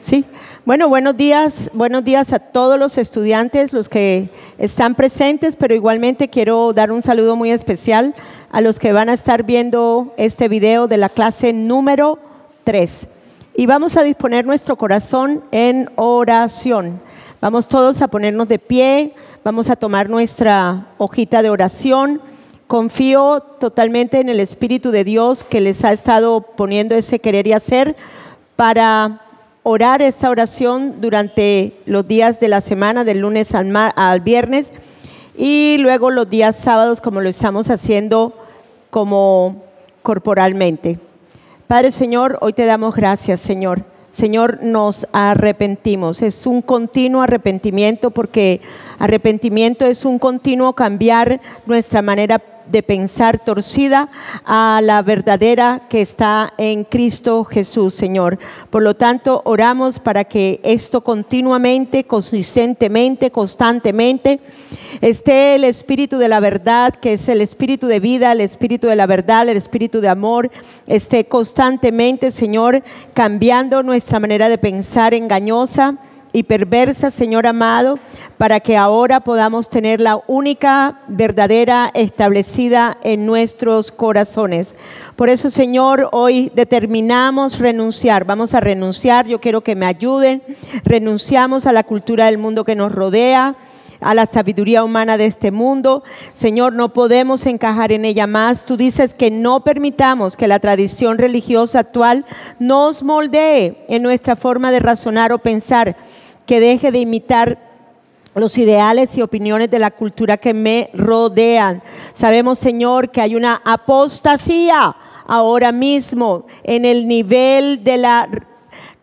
Sí, bueno, buenos días a todos los estudiantes, los que están presentes, pero igualmente quiero dar un saludo muy especial a los que van a estar viendo este video de la clase número 3. Y vamos a disponer nuestro corazón en oración. Vamos todos a ponernos de pie, vamos a tomar nuestra hojita de oración. Confío totalmente en el Espíritu de Dios que les ha estado poniendo ese querer y hacer para orar esta oración durante los días de la semana, del lunes al viernes, y luego los días sábados como lo estamos haciendo como corporalmente. Padre Señor, hoy te damos gracias, Señor. Señor, nos arrepentimos. Es un continuo arrepentimiento, porque arrepentimiento es un continuo cambiar nuestra manera de pensar torcida a la verdadera que está en Cristo Jesús, Señor. Por lo tanto, oramos para que esto continuamente, consistentemente, constantemente, esté el Espíritu de la verdad, que es el Espíritu de vida, el Espíritu de la verdad, el Espíritu de amor, esté constantemente, Señor, cambiando nuestra manera de pensar engañosa y perversa, Señor amado, para que ahora podamos tener la única verdadera establecida en nuestros corazones. Por eso, Señor, hoy determinamos renunciar. Vamos a renunciar. Yo quiero que me ayuden. Renunciamos a la cultura del mundo que nos rodea, a la sabiduría humana de este mundo. Señor, no podemos encajar en ella más. Tú dices que no permitamos que la tradición religiosa actual nos moldee en nuestra forma de razonar o pensar, que deje de imitar los ideales y opiniones de la cultura que me rodean. Sabemos, Señor, que hay una apostasía ahora mismo en el nivel de la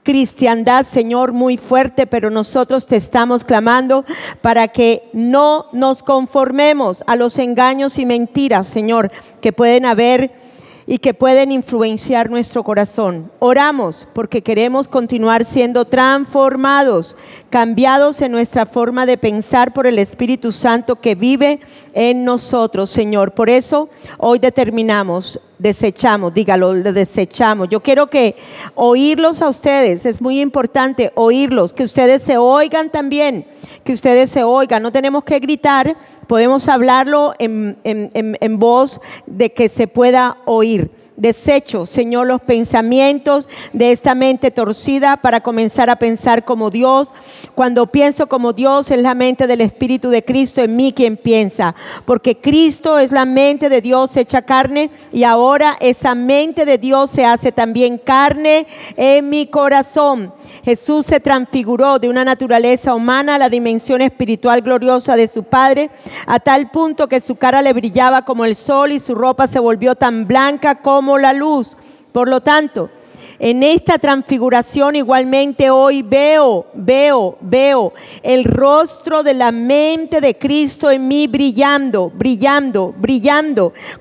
cristiandad, Señor, muy fuerte, pero nosotros te estamos clamando para que no nos conformemos a los engaños y mentiras, Señor, que pueden haber y que pueden influenciar nuestro corazón. Oramos porque queremos continuar siendo transformados, cambiados en nuestra forma de pensar por el Espíritu Santo que vive en nosotros, Señor. Por eso hoy determinamos, desechamos, dígalo, desechamos. Yo quiero que oírlos a ustedes, es muy importante oírlos, que ustedes se oigan también, que ustedes se oigan. No tenemos que gritar, podemos hablarlo en voz de que se pueda oír. Desecho, Señor, los pensamientos de esta mente torcida para comenzar a pensar como Dios. Cuando pienso como Dios, es la mente del Espíritu de Cristo en mí quien piensa, porque Cristo es la mente de Dios hecha carne, y ahora esa mente de Dios se hace también carne en mi corazón. Jesús se transfiguró de una naturaleza humana a la dimensión espiritual gloriosa de su Padre, a tal punto que su cara le brillaba como el sol y su ropa se volvió tan blanca como la luz. Por lo tanto, en esta transfiguración igualmente hoy veo el rostro de la mente de Cristo en mí brillando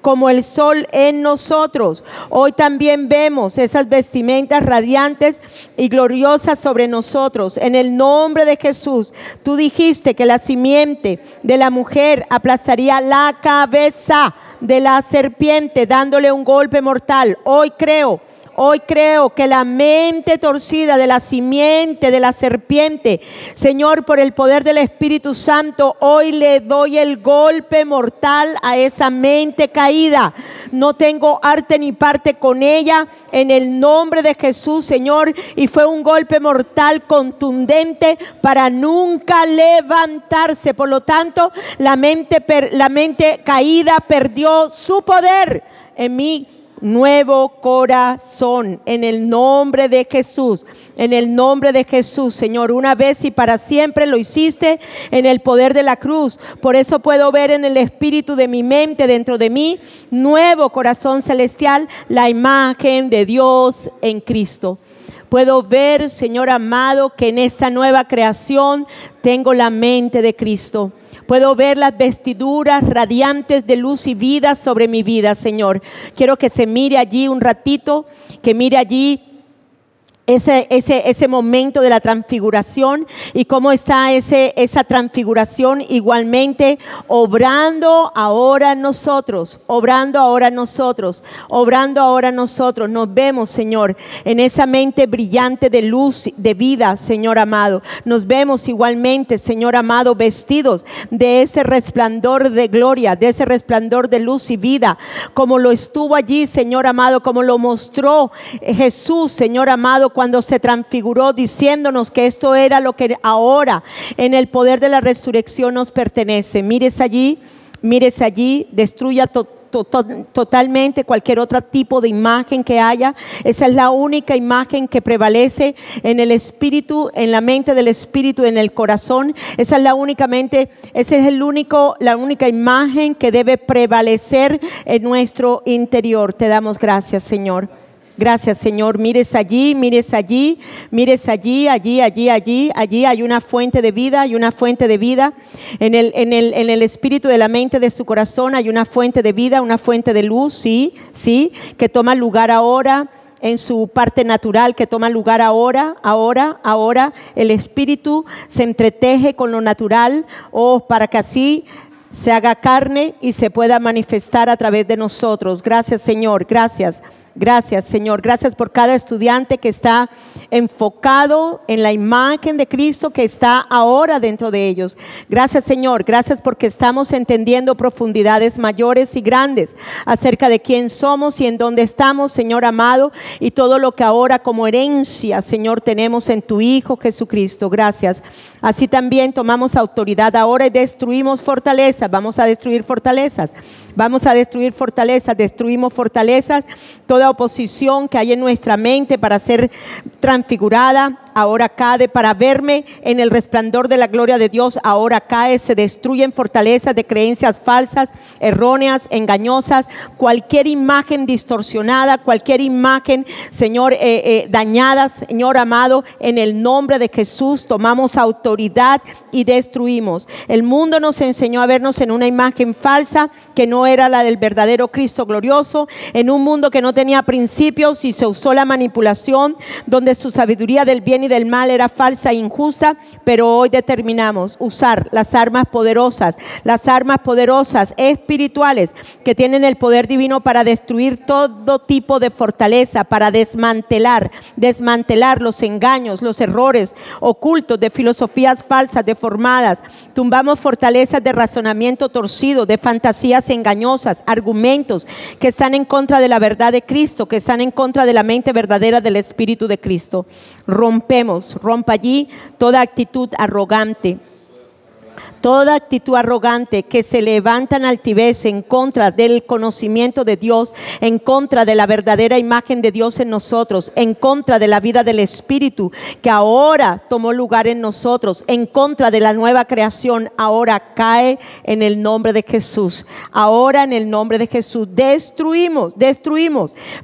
como el sol en nosotros. Hoy también vemos esas vestimentas radiantes y gloriosas sobre nosotros. En el nombre de Jesús, tú dijiste que la simiente de la mujer aplastaría la cabeza de la serpiente, dándole un golpe mortal. Hoy creo que la mente torcida de la simiente de la serpiente, Señor, por el poder del Espíritu Santo, hoy le doy el golpe mortal a esa mente caída. No tengo arte ni parte con ella, en el nombre de Jesús, Señor. Y fue un golpe mortal contundente para nunca levantarse. Por lo tanto, la mente caída perdió su poder en mí. Nuevo corazón, en el nombre de Jesús, Señor, una vez y para siempre lo hiciste en el poder de la cruz. Por eso puedo ver en el espíritu de mi mente, dentro de mí, nuevo corazón celestial, la imagen de Dios en Cristo. Puedo ver, Señor amado, que en esta nueva creación tengo la mente de Cristo. Puedo ver las vestiduras radiantes de luz y vida sobre mi vida, Señor. Quiero que se mire allí un ratito, que mire allí ese momento de la transfiguración y cómo está esa transfiguración igualmente obrando ahora en nosotros, obrando ahora en nosotros, obrando ahora en nosotros. Nos vemos, Señor, en esa mente brillante de luz, de vida, Señor amado. Nos vemos igualmente, Señor amado, vestidos de ese resplandor de gloria, de ese resplandor de luz y vida, como lo estuvo allí, Señor amado, como lo mostró Jesús, Señor amado, cuando se transfiguró, diciéndonos que esto era lo que ahora en el poder de la resurrección nos pertenece. Mírese allí, destruya totalmente cualquier otro tipo de imagen que haya. Esa es la única imagen que prevalece en el espíritu, en la mente del espíritu, en el corazón. Esa es la única imagen que debe prevalecer en nuestro interior. Te damos gracias, Señor. Gracias, Señor. Mires allí, allí hay una fuente de vida, hay una fuente de vida. En el espíritu de la mente de su corazón hay una fuente de vida, una fuente de luz, sí, que toma lugar ahora en su parte natural, que toma lugar ahora. El espíritu se entreteje con lo natural, para que así se haga carne y se pueda manifestar a través de nosotros. Gracias, Señor, gracias. Gracias, Señor. Gracias por cada estudiante que está enfocado en la imagen de Cristo que está ahora dentro de ellos. Gracias, Señor. Gracias porque estamos entendiendo profundidades mayores y grandes acerca de quién somos y en dónde estamos, Señor amado, y todo lo que ahora como herencia, Señor, tenemos en tu Hijo Jesucristo. Gracias. Así también tomamos autoridad ahora y destruimos fortalezas. Vamos a destruir fortalezas. Destruimos fortalezas, toda oposición que hay en nuestra mente para ser transfigurada, ahora cae, para verme en el resplandor de la gloria de Dios, ahora cae, se destruyen fortalezas de creencias falsas, erróneas, engañosas, cualquier imagen distorsionada, cualquier imagen, Señor, dañada, Señor amado, en el nombre de Jesús tomamos autoridad y destruimos. El mundo nos enseñó a vernos en una imagen falsa que no era la del verdadero Cristo glorioso, en un mundo que no tenía principios y se usó la manipulación, donde su sabiduría del bien y del mal era falsa e injusta, pero hoy determinamos usar las armas poderosas espirituales que tienen el poder divino para destruir todo tipo de fortaleza, para desmantelar los engaños, los errores ocultos de filosofías falsas, deformadas. Tumbamos fortalezas de razonamiento torcido, de fantasías engañosas, argumentos que están en contra de la verdad de Cristo, que están en contra de la mente verdadera del Espíritu de Cristo. Rompa allí toda actitud arrogante que se levanta en altivez en contra del conocimiento de Dios, en contra de la verdadera imagen de Dios en nosotros, en contra de la vida del Espíritu que ahora tomó lugar en nosotros, en contra de la nueva creación, ahora cae en el nombre de Jesús. Ahora en el nombre de Jesús destruimos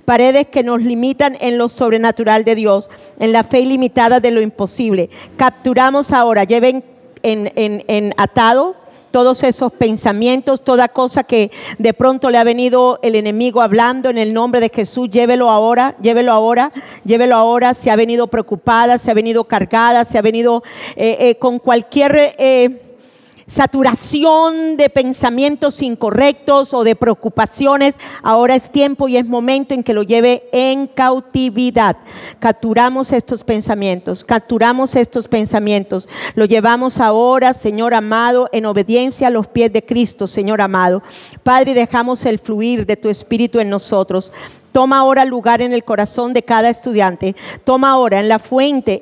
paredes que nos limitan en lo sobrenatural de Dios, en la fe ilimitada de lo imposible. Capturamos ahora, lleven en atado todos esos pensamientos, toda cosa que de pronto le ha venido el enemigo hablando en el nombre de Jesús. Llévelo ahora. Si ha venido preocupada, si ha venido cargada, si ha venido con cualquier saturación de pensamientos incorrectos o de preocupaciones, ahora es tiempo y es momento en que lo lleve en cautividad. Capturamos estos pensamientos, lo llevamos ahora, Señor amado, en obediencia a los pies de Cristo, Señor amado. Padre, dejamos el fluir de tu Espíritu en nosotros. Toma ahora lugar en el corazón de cada estudiante. Toma ahora en la fuente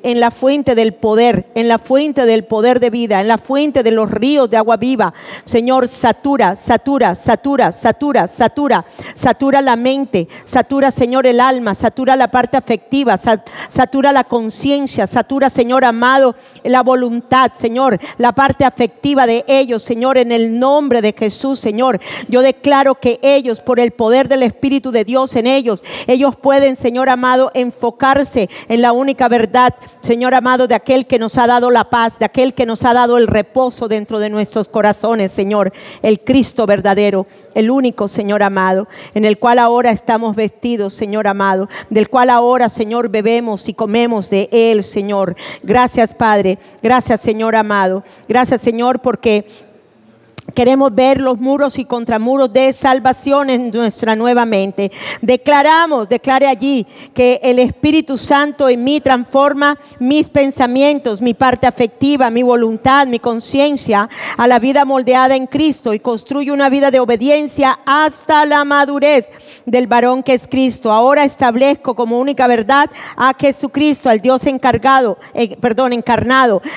del poder, de vida, en la fuente de los ríos de agua viva. Señor, satura la mente, satura, Señor, el alma, satura la parte afectiva, satura la conciencia, satura, Señor amado, la voluntad, Señor, la parte afectiva de ellos, Señor, en el nombre de Jesús, Señor. Yo declaro que ellos, por el poder del Espíritu de Dios en ellos, ellos pueden, Señor amado, enfocarse en la única verdad, Señor amado, de aquel que nos ha dado la paz, de aquel que nos ha dado el reposo dentro de nuestros corazones, Señor, el Cristo verdadero, el único, Señor amado, en el cual ahora estamos vestidos, Señor amado, del cual ahora, Señor, bebemos y comemos de Él, Señor. Gracias, Padre. Gracias, Señor amado. Gracias, Señor, porque queremos ver los muros y contramuros de salvación en nuestra nueva mente. Declare allí que el Espíritu Santo en mí transforma mis pensamientos, mi parte afectiva, mi voluntad, mi conciencia a la vida moldeada en Cristo y construye una vida de obediencia hasta la madurez del varón que es Cristo. Ahora establezco como única verdad a Jesucristo, al Dios encarnado,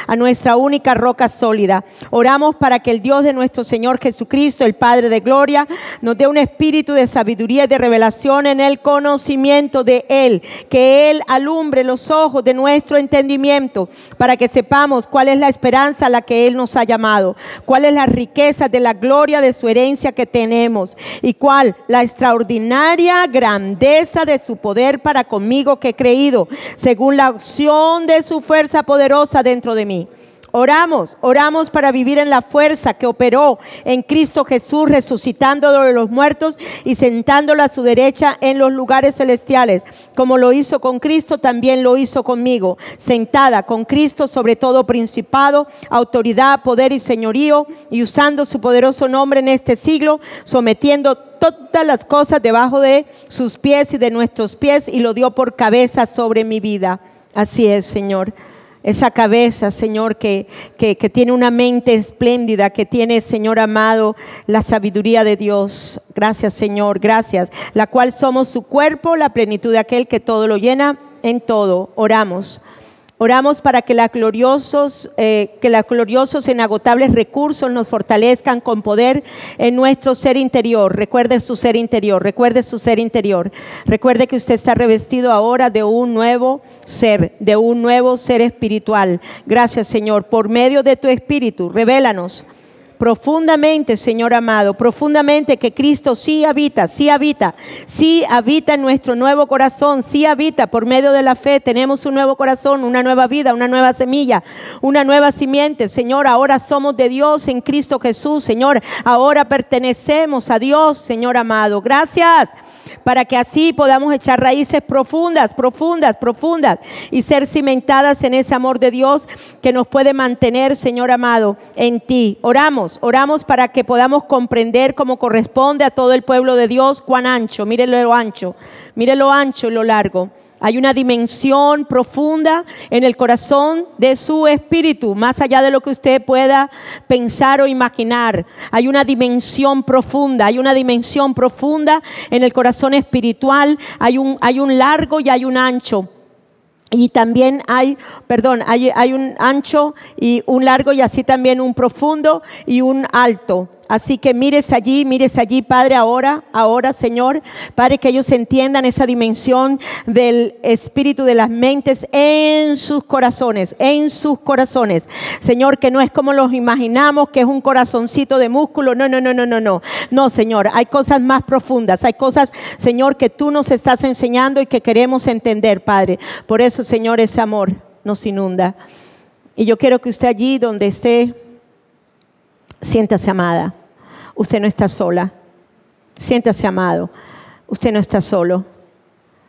a nuestra única roca sólida. Oramos para que el Dios de nuestro Señor Jesucristo, el Padre de gloria, nos dé un espíritu de sabiduría y de revelación en el conocimiento de Él, que Él alumbre los ojos de nuestro entendimiento para que sepamos cuál es la esperanza a la que Él nos ha llamado, cuál es la riqueza de la gloria de su herencia que tenemos y cuál la extraordinaria grandeza de su poder para conmigo que he creído, según la acción de su fuerza poderosa dentro de mí. Oramos para vivir en la fuerza que operó en Cristo Jesús, resucitándolo de los muertos y sentándolo a su derecha en los lugares celestiales. Como lo hizo con Cristo, también lo hizo conmigo, sentada con Cristo sobre todo principado, autoridad, poder y señorío, y usando su poderoso nombre en este siglo, sometiendo todas las cosas debajo de sus pies y de nuestros pies, y lo dio por cabeza sobre mi vida. Así es, Señor. Esa cabeza, Señor, que tiene una mente espléndida, que tiene, Señor amado, la sabiduría de Dios. Gracias, Señor, gracias. La cual somos su cuerpo, la plenitud de aquel que todo lo llena en todo. Oramos para que los gloriosos e inagotables recursos nos fortalezcan con poder en nuestro ser interior. Recuerde su ser interior, recuerde su ser interior. Recuerde que usted está revestido ahora de un nuevo ser espiritual. Gracias, Señor, por medio de tu Espíritu, revélanos profundamente, Señor amado, profundamente que Cristo sí habita en nuestro nuevo corazón, sí habita por medio de la fe. Tenemos un nuevo corazón, una nueva vida, una nueva semilla, una nueva simiente. Señor, ahora somos de Dios en Cristo Jesús, Señor, ahora pertenecemos a Dios, Señor amado. Gracias, para que así podamos echar raíces profundas y ser cimentadas en ese amor de Dios que nos puede mantener, Señor amado, en ti. Oramos para que podamos comprender como corresponde a todo el pueblo de Dios cuán ancho, mire lo ancho y lo largo. Hay una dimensión profunda en el corazón de su espíritu, más allá de lo que usted pueda pensar o imaginar. Hay una dimensión profunda en el corazón espiritual. Hay un largo y hay un ancho. Y también hay un ancho y un largo, y así también un profundo y un alto. Así que mires allí, Padre, ahora, Señor, Padre, que ellos entiendan esa dimensión del espíritu de las mentes en sus corazones, Señor, que no es como los imaginamos, que es un corazoncito de músculo. No, Señor, hay cosas más profundas, hay cosas, Señor, que tú nos estás enseñando y que queremos entender, Padre. Por eso, Señor, ese amor nos inunda. Y yo quiero que usted allí donde esté, siéntase amada. Usted no está sola. Siéntase amado. Usted no está solo.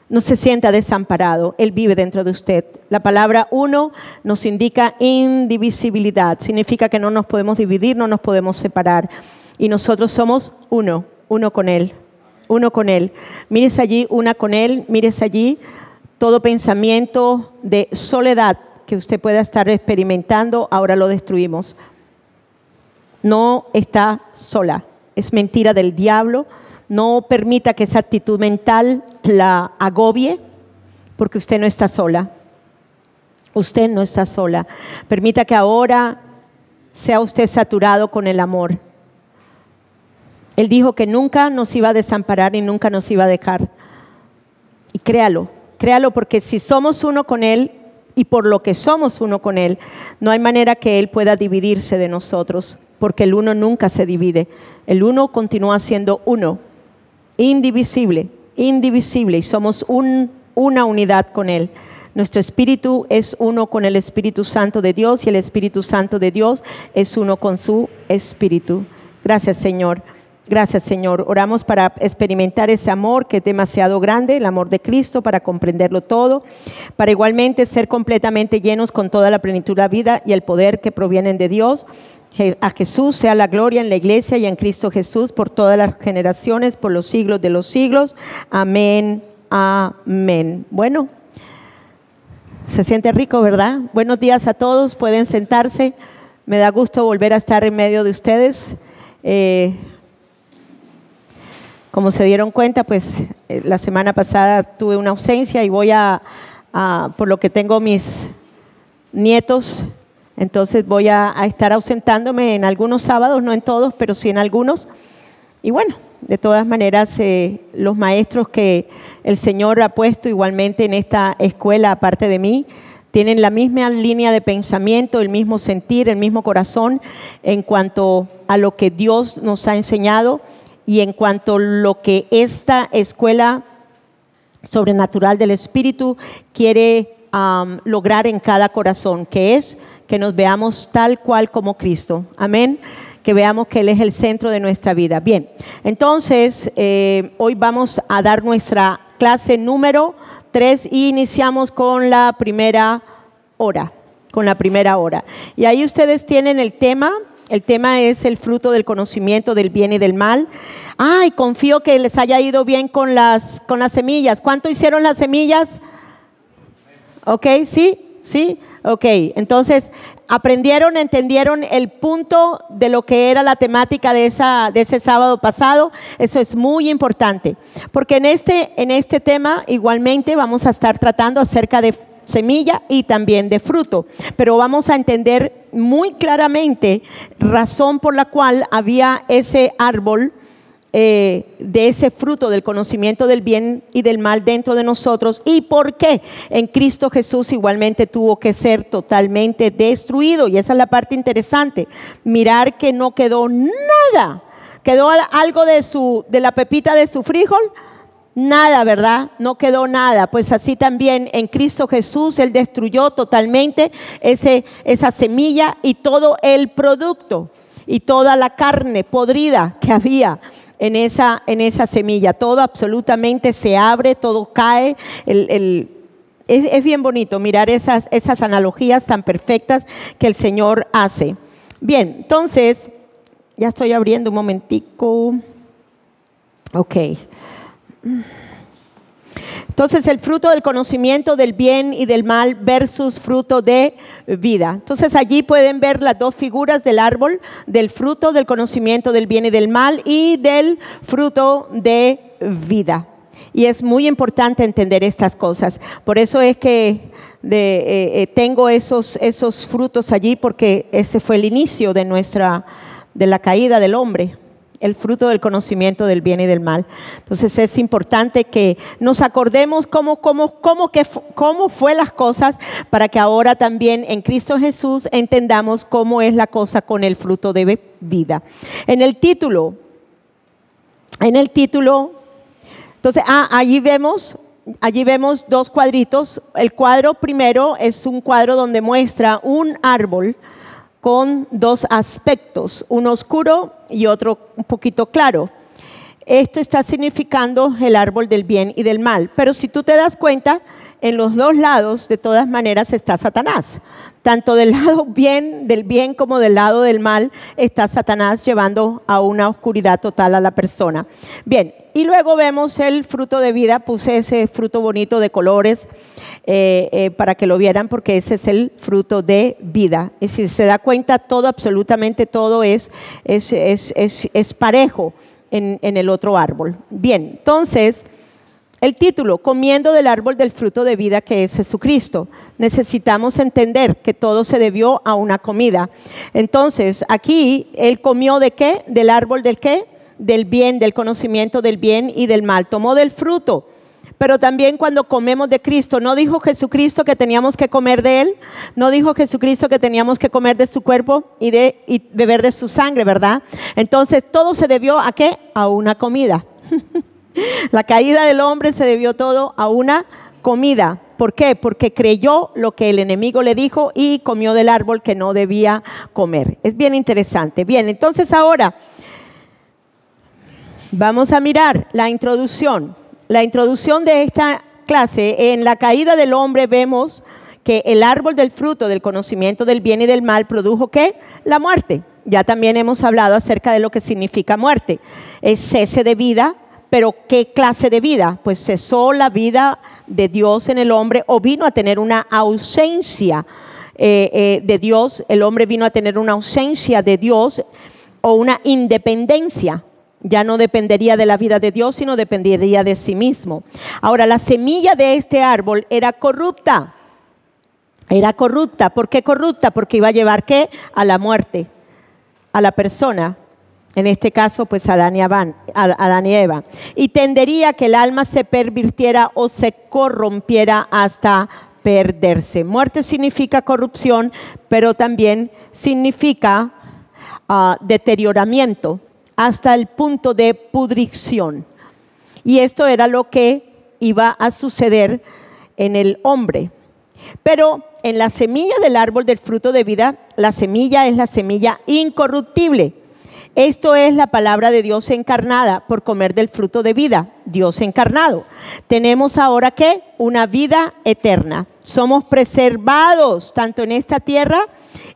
No se sienta desamparado. Él vive dentro de usted. La palabra uno nos indica indivisibilidad. Significa que no nos podemos dividir, no nos podemos separar. Y nosotros somos uno con Él. Mírese allí, una con Él. Mírese allí todo pensamiento de soledad que usted pueda estar experimentando, ahora lo destruimos. No está sola, es mentira del diablo. No permita que esa actitud mental la agobie, porque usted no está sola. Usted no está sola. Permita que ahora sea usted saturado con el amor. Él dijo que nunca nos iba a desamparar y nunca nos iba a dejar. Y créalo, porque si somos uno con Él, y por lo que somos uno con Él, no hay manera que Él pueda dividirse de nosotros, porque el uno nunca se divide. El uno continúa siendo uno, indivisible, indivisible y somos una unidad con Él. Nuestro espíritu es uno con el Espíritu Santo de Dios y el Espíritu Santo de Dios es uno con su espíritu. Gracias, Señor. Gracias, Señor. Oramos para experimentar ese amor que es demasiado grande, el amor de Cristo, para comprenderlo todo, para igualmente ser completamente llenos con toda la plenitud de la vida y el poder que provienen de Dios. A Jesús sea la gloria en la iglesia y en Cristo Jesús por todas las generaciones, por los siglos de los siglos. Amén, amén. Bueno, se siente rico, ¿verdad? Buenos días a todos, pueden sentarse. Me da gusto volver a estar en medio de ustedes. Como se dieron cuenta, pues la semana pasada tuve una ausencia y voy por lo que tengo mis nietos, entonces voy a estar ausentándome en algunos sábados, no en todos, pero sí en algunos. Y bueno, de todas maneras, los maestros que el Señor ha puesto igualmente en esta escuela, aparte de mí, tienen la misma línea de pensamiento, el mismo sentir, el mismo corazón en cuanto a lo que Dios nos ha enseñado y en cuanto a lo que esta escuela sobrenatural del Espíritu quiere lograr en cada corazón, que es que nos veamos tal cual como Cristo. Amén. Que veamos que Él es el centro de nuestra vida. Bien, entonces hoy vamos a dar nuestra clase número 3 y iniciamos con la primera hora. Y ahí ustedes tienen el tema. El tema es el fruto del conocimiento del bien y del mal. Ay, confío que les haya ido bien con las semillas. ¿Cuánto hicieron las semillas? Ok, sí. Ok, entonces aprendieron, entendieron el punto de lo que era la temática de ese sábado pasado. Eso es muy importante, porque en este tema igualmente vamos a estar tratando acerca de semilla y también de fruto, pero vamos a entender muy claramente razón por la cual había ese árbol de ese fruto del conocimiento del bien y del mal dentro de nosotros y por qué en Cristo Jesús igualmente tuvo que ser totalmente destruido. Y esa es la parte interesante, mirar que no quedó nada, quedó algo de la pepita de su frijol. Nada, ¿verdad? No quedó nada. Pues así también en Cristo Jesús Él destruyó totalmente esa semilla y todo el producto y toda la carne podrida que había en esa semilla. Todo absolutamente se abre, todo cae. Es bien bonito mirar esas analogías tan perfectas que el Señor hace. Bien, entonces, ya estoy abriendo un momentico. Ok. Entonces el fruto del conocimiento del bien y del mal versus fruto de vida. Entonces allí pueden ver las dos figuras del árbol, del fruto del conocimiento del bien y del mal y del fruto de vida. Y es muy importante entender estas cosas. Por eso es que tengo esos frutos allí, porque ese fue el inicio de la caída del hombre. El fruto del conocimiento del bien y del mal. Entonces es importante que nos acordemos cómo fue las cosas, para que ahora también en Cristo Jesús entendamos cómo es la cosa con el fruto de vida. En el título, entonces allí vemos dos cuadritos. El cuadro primero es un cuadro donde muestra un árbol con dos aspectos, uno oscuro y otro un poquito claro. Esto está significando el árbol del bien y del mal. Pero si tú te das cuenta, en los dos lados, de todas maneras, está Satanás. Tanto del lado del bien como del lado del mal, está Satanás llevando a una oscuridad total a la persona. Bien, y luego vemos el fruto de vida. Puse ese fruto bonito de colores para que lo vieran, porque ese es el fruto de vida. Y si se da cuenta, absolutamente todo es parejo en el otro árbol. Bien, entonces, el título, comiendo del árbol del fruto de vida, que es Jesucristo. Necesitamos entender que todo se debió a una comida. Entonces, aquí, Él comió ¿de qué? Del árbol ¿del qué? Del bien, del conocimiento del bien y del mal. Tomó del fruto. Pero también cuando comemos de Cristo, ¿no dijo Jesucristo que teníamos que comer de Él? ¿No dijo Jesucristo que teníamos que comer de su cuerpo y beber de su sangre, verdad? Entonces, todo se debió ¿a qué? A una comida. La caída del hombre se debió todo a una comida. ¿Por qué? Porque creyó lo que el enemigo le dijo y comió del árbol que no debía comer. Es bien interesante. Bien, entonces ahora vamos a mirar la introducción. La introducción de esta clase. En la caída del hombre vemos que el árbol del fruto del conocimiento del bien y del mal produjo ¿qué? La muerte. Ya también hemos hablado acerca de lo que significa muerte. Es cese de vida, pero ¿qué clase de vida? Pues cesó la vida de Dios en el hombre, o vino a tener una ausencia de Dios. El hombre vino a tener una ausencia de Dios o una independencia. Ya no dependería de la vida de Dios, sino dependería de sí mismo. Ahora, la semilla de este árbol era corrupta. Era corrupta. ¿Por qué corrupta? Porque iba a llevar ¿qué? A la muerte, a la persona. En este caso, pues Adán y Eva. Y tendería a que el alma se pervirtiera o se corrompiera hasta perderse. Muerte significa corrupción, pero también significa deterioramiento hasta el punto de pudrición. Y esto era lo que iba a suceder en el hombre. Pero en la semilla del árbol del fruto de vida, la semilla es la semilla incorruptible. Esto es la palabra de Dios encarnada por comer del fruto de vida, Dios encarnado. Tenemos ahora ¿qué? Una vida eterna. Somos preservados tanto en esta tierra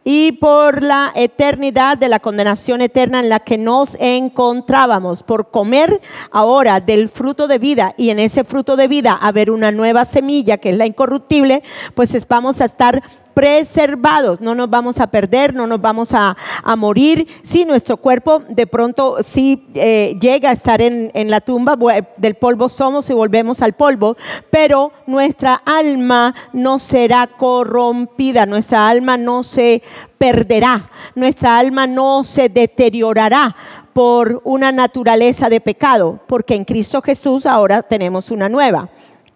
y por la eternidad de la condenación eterna en la que nos encontrábamos por comer ahora del fruto de vida, y en ese fruto de vida haber una nueva semilla que es la incorruptible, pues vamos a estar preservados, no nos vamos a perder, no nos vamos a morir. Sí, nuestro cuerpo de pronto sí llega a estar en la tumba, del polvo somos y volvemos al polvo, pero nuestra alma no será corrompida, nuestra alma no se perderá, nuestra alma no se deteriorará por una naturaleza de pecado, porque en Cristo Jesús ahora tenemos una nueva.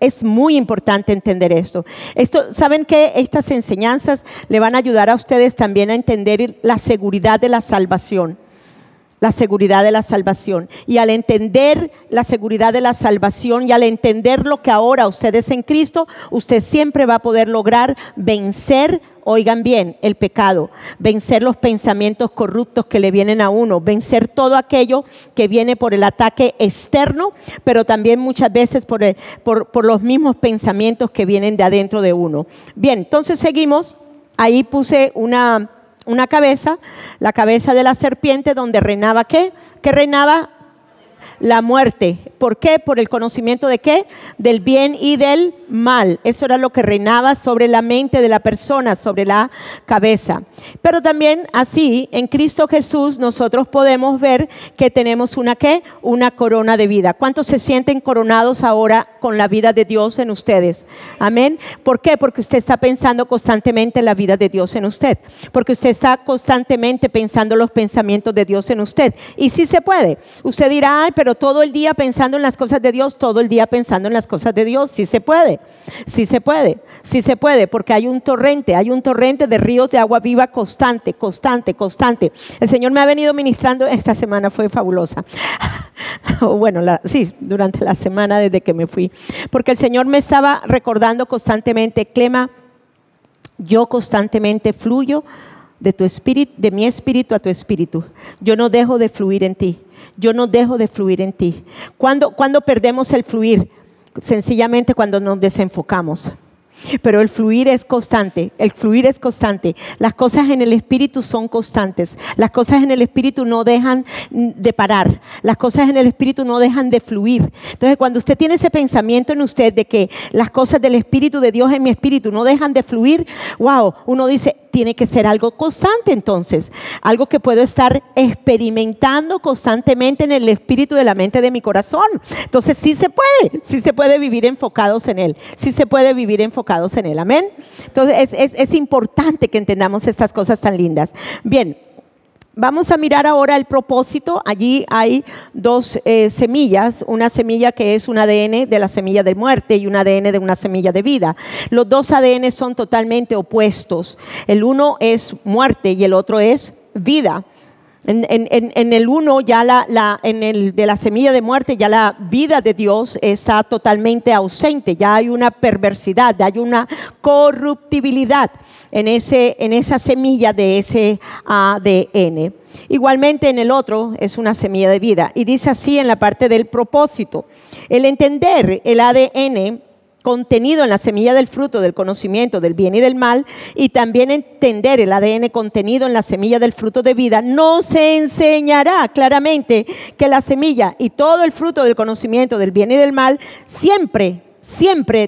Es muy importante entender esto. ¿Saben qué? Estas enseñanzas le van a ayudar a ustedes también a entender la seguridad de la salvación. La seguridad de la salvación. Y al entender la seguridad de la salvación y al entender lo que ahora ustedes en Cristo, usted siempre va a poder lograr vencer, oigan bien, el pecado, vencer los pensamientos corruptos que le vienen a uno, vencer todo aquello que viene por el ataque externo, pero también muchas veces por los mismos pensamientos que vienen de adentro de uno. Bien, entonces seguimos. Ahí puse una cabeza, la cabeza de la serpiente, donde reinaba ¿qué? ¿Qué reinaba? La muerte. ¿Por qué? Por el conocimiento de ¿qué? Del bien y del mal. Eso era lo que reinaba sobre la mente de la persona, sobre la cabeza. Pero también así, en Cristo Jesús, nosotros podemos ver que tenemos una ¿qué? Una corona de vida. ¿Cuántos se sienten coronados ahora con la vida de Dios en ustedes? Amén. ¿Por qué? Porque usted está pensando constantemente en la vida de Dios en usted. Porque usted está constantemente pensando los pensamientos de Dios en usted. Y sí se puede. Usted dirá, ay, pero todo el día pensando en las cosas de Dios, todo el día pensando en las cosas de Dios. Sí se puede, sí se puede, sí se puede, porque hay un torrente de ríos de agua viva constante. El Señor me ha venido ministrando, esta semana fue fabulosa. Bueno, sí, durante la semana desde que me fui, porque el Señor me estaba recordando constantemente, Clema, yo constantemente fluyo de tu espíritu, de mi espíritu a tu espíritu. Yo no dejo de fluir en ti. Yo no dejo de fluir en ti. ¿Cuándo perdemos el fluir? Sencillamente cuando nos desenfocamos. Pero el fluir es constante, el fluir es constante. Las cosas en el Espíritu son constantes. Las cosas en el Espíritu no dejan de parar. Las cosas en el Espíritu no dejan de fluir. Entonces, cuando usted tiene ese pensamiento en usted de que las cosas del Espíritu de Dios en mi espíritu no dejan de fluir, wow, uno dice, tiene que ser algo constante entonces. Algo que puedo estar experimentando constantemente en el espíritu de la mente de mi corazón. Entonces, sí se puede vivir enfocados en Él. Sí se puede vivir enfocados en Él. Amén. Entonces, es importante que entendamos estas cosas tan lindas. Bien. Vamos a mirar ahora el propósito. Allí hay dos semillas, una semilla que es un ADN de la semilla de muerte y un ADN de una semilla de vida. Los dos ADN son totalmente opuestos. El uno es muerte y el otro es vida. En el uno, en el de la semilla de muerte, ya la vida de Dios está totalmente ausente. Ya hay una perversidad, ya hay una corruptibilidad en esa semilla de ese ADN. Igualmente en el otro es una semilla de vida. Y dice así en la parte del propósito. El entender el ADN contenido en la semilla del fruto del conocimiento del bien y del mal, y también entender el ADN contenido en la semilla del fruto de vida, nos enseñará claramente que la semilla y todo el fruto del conocimiento del bien y del mal siempre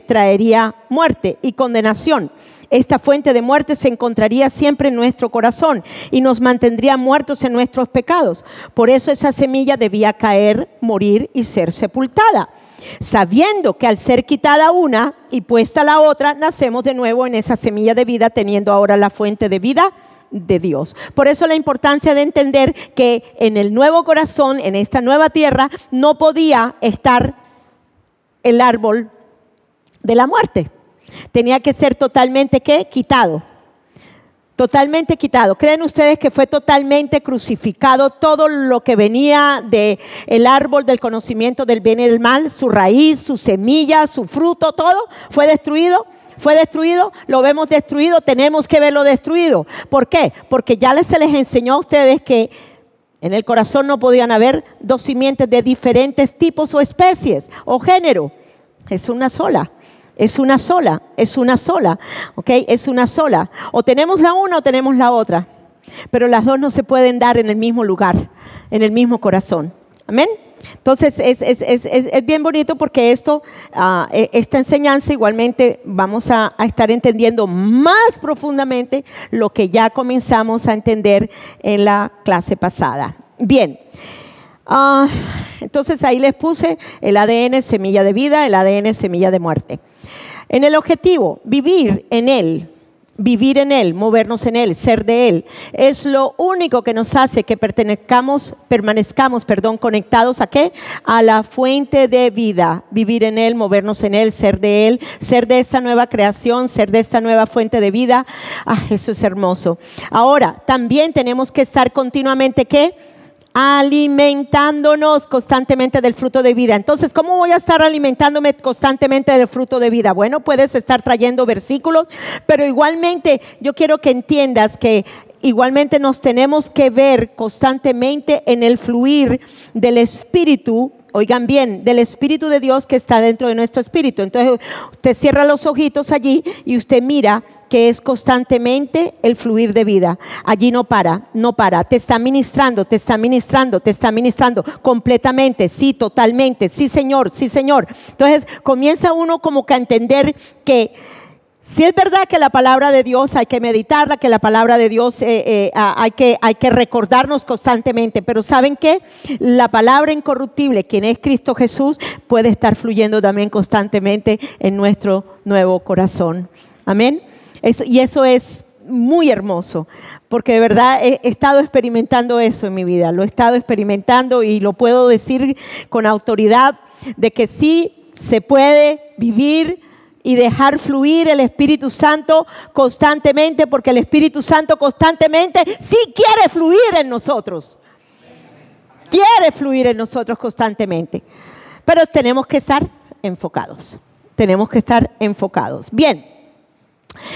traería muerte y condenación. Esta fuente de muerte se encontraría siempre en nuestro corazón y nos mantendría muertos en nuestros pecados. Por eso esa semilla debía caer, morir y ser sepultada, sabiendo que al ser quitada una y puesta la otra, nacemos de nuevo en esa semilla de vida, teniendo ahora la fuente de vida de Dios. Por eso la importancia de entender que en el nuevo corazón, en esta nueva tierra, no podía estar el árbol de la muerte. Tenía que ser totalmente, ¿qué? Quitado. Totalmente quitado. ¿Creen ustedes que fue totalmente crucificado todo lo que venía del árbol del conocimiento del bien y del mal? Su raíz, su semilla, su fruto, todo fue destruido. ¿Fue destruido? Lo vemos destruido, tenemos que verlo destruido. ¿Por qué? Porque ya se les enseñó a ustedes que en el corazón no podían haber dos simientes de diferentes tipos o especies o género. Es una sola. Es una sola, ¿ok? Es una sola. O tenemos la una o tenemos la otra. Pero las dos no se pueden dar en el mismo lugar, en el mismo corazón. ¿Amén? Entonces es bien bonito porque esta enseñanza igualmente vamos a estar entendiendo más profundamente lo que ya comenzamos a entender en la clase pasada. Bien. Entonces ahí les puse el ADN semilla de vida, el ADN semilla de muerte. En el objetivo, vivir en Él, movernos en Él, ser de Él, es lo único que nos hace que permanezcamos, conectados ¿a qué? A la fuente de vida. Vivir en Él, movernos en Él, ser de esta nueva creación, ser de esta nueva fuente de vida. Eso es hermoso. Ahora, también tenemos que estar continuamente, ¿qué? Alimentándonos constantemente del fruto de vida. Entonces, ¿cómo voy a estar alimentándome constantemente del fruto de vida? Bueno, puedes estar trayendo versículos, pero igualmente yo quiero que entiendas que igualmente nos tenemos que ver constantemente en el fluir del Espíritu. Oigan bien, del Espíritu de Dios que está dentro de nuestro espíritu. Entonces usted cierra los ojitos allí y usted mira que es constantemente el fluir de vida. Allí no para. Te está ministrando completamente. Sí, totalmente. Sí, Señor. Entonces comienza uno como que a entender que si es verdad que la palabra de Dios hay que meditarla, que la palabra de Dios hay que recordarnos constantemente, pero ¿saben qué? La palabra incorruptible, quien es Cristo Jesús, puede estar fluyendo también constantemente en nuestro nuevo corazón. Amén. Y eso es muy hermoso, porque de verdad he estado experimentando eso en mi vida, lo he estado experimentando y lo puedo decir con autoridad de que sí se puede vivir y dejar fluir el Espíritu Santo constantemente, porque el Espíritu Santo constantemente sí quiere fluir en nosotros. Quiere fluir en nosotros constantemente. Pero tenemos que estar enfocados. Bien.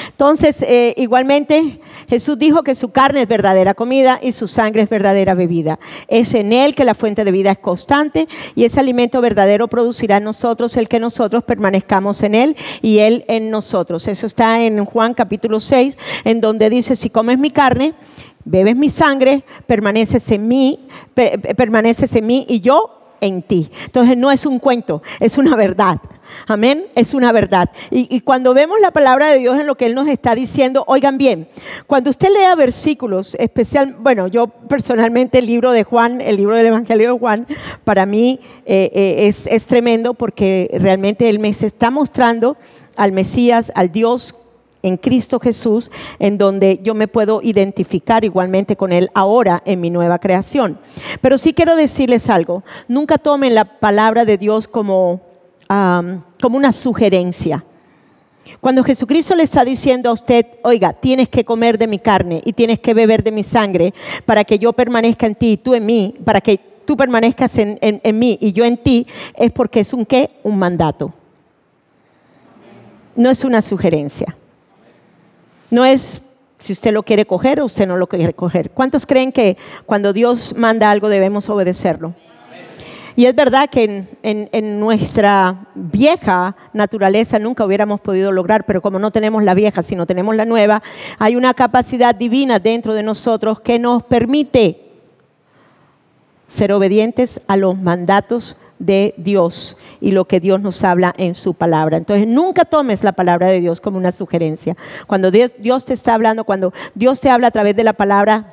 Entonces, igualmente, Jesús dijo que su carne es verdadera comida y su sangre es verdadera bebida. Es en Él que la fuente de vida es constante y ese alimento verdadero producirá en nosotros el que nosotros permanezcamos en Él y Él en nosotros. Eso está en Juan capítulo 6, en donde dice, si comes mi carne, bebes mi sangre, permaneces en mí y yo en ti. Entonces no es un cuento, es una verdad. Amén, es una verdad. Y cuando vemos la palabra de Dios en lo que Él nos está diciendo, oigan bien, cuando usted lea versículos, yo personalmente el libro de Juan, el libro del Evangelio de Juan, para mí es tremendo porque realmente Él me está mostrando al Mesías, al Dios en Cristo Jesús, en donde yo me puedo identificar igualmente con Él ahora en mi nueva creación. Pero sí quiero decirles algo, nunca tomen la palabra de Dios como una sugerencia. Cuando Jesucristo le está diciendo a usted, oiga, tienes que comer de mi carne y tienes que beber de mi sangre para que yo permanezca en ti y tú en mí, para que tú permanezcas en mí y yo en ti, es porque es un ¿qué? Un mandato. No es una sugerencia. No es si usted lo quiere coger o usted no lo quiere coger. ¿Cuántos creen que cuando Dios manda algo debemos obedecerlo? Y es verdad que en nuestra vieja naturaleza nunca hubiéramos podido lograr, pero como no tenemos la vieja, sino tenemos la nueva, hay una capacidad divina dentro de nosotros que nos permite ser obedientes a los mandatos de Dios y lo que Dios nos habla en su palabra. Entonces nunca tomes la palabra de Dios como una sugerencia. Cuando Dios te está hablando, cuando Dios te habla a través de la palabra,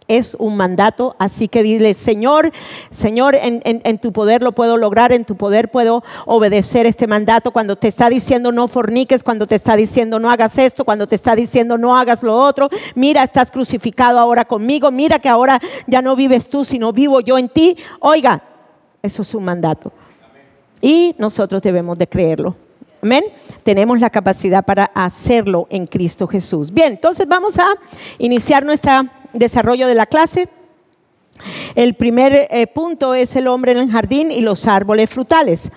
es un mandato, así que dile, Señor, en tu poder lo puedo lograr, en tu poder puedo obedecer este mandato. Cuando te está diciendo no forniques, cuando te está diciendo no hagas esto, cuando te está diciendo no hagas lo otro, mira, estás crucificado ahora conmigo, mira que ahora ya no vives tú, sino vivo yo en ti. Oiga, eso es un mandato. Y nosotros debemos de creerlo. Amén. Tenemos la capacidad para hacerlo en Cristo Jesús. Bien, entonces vamos a iniciar nuestro desarrollo de la clase. El primer punto es el hombre en el jardín y los árboles frutales.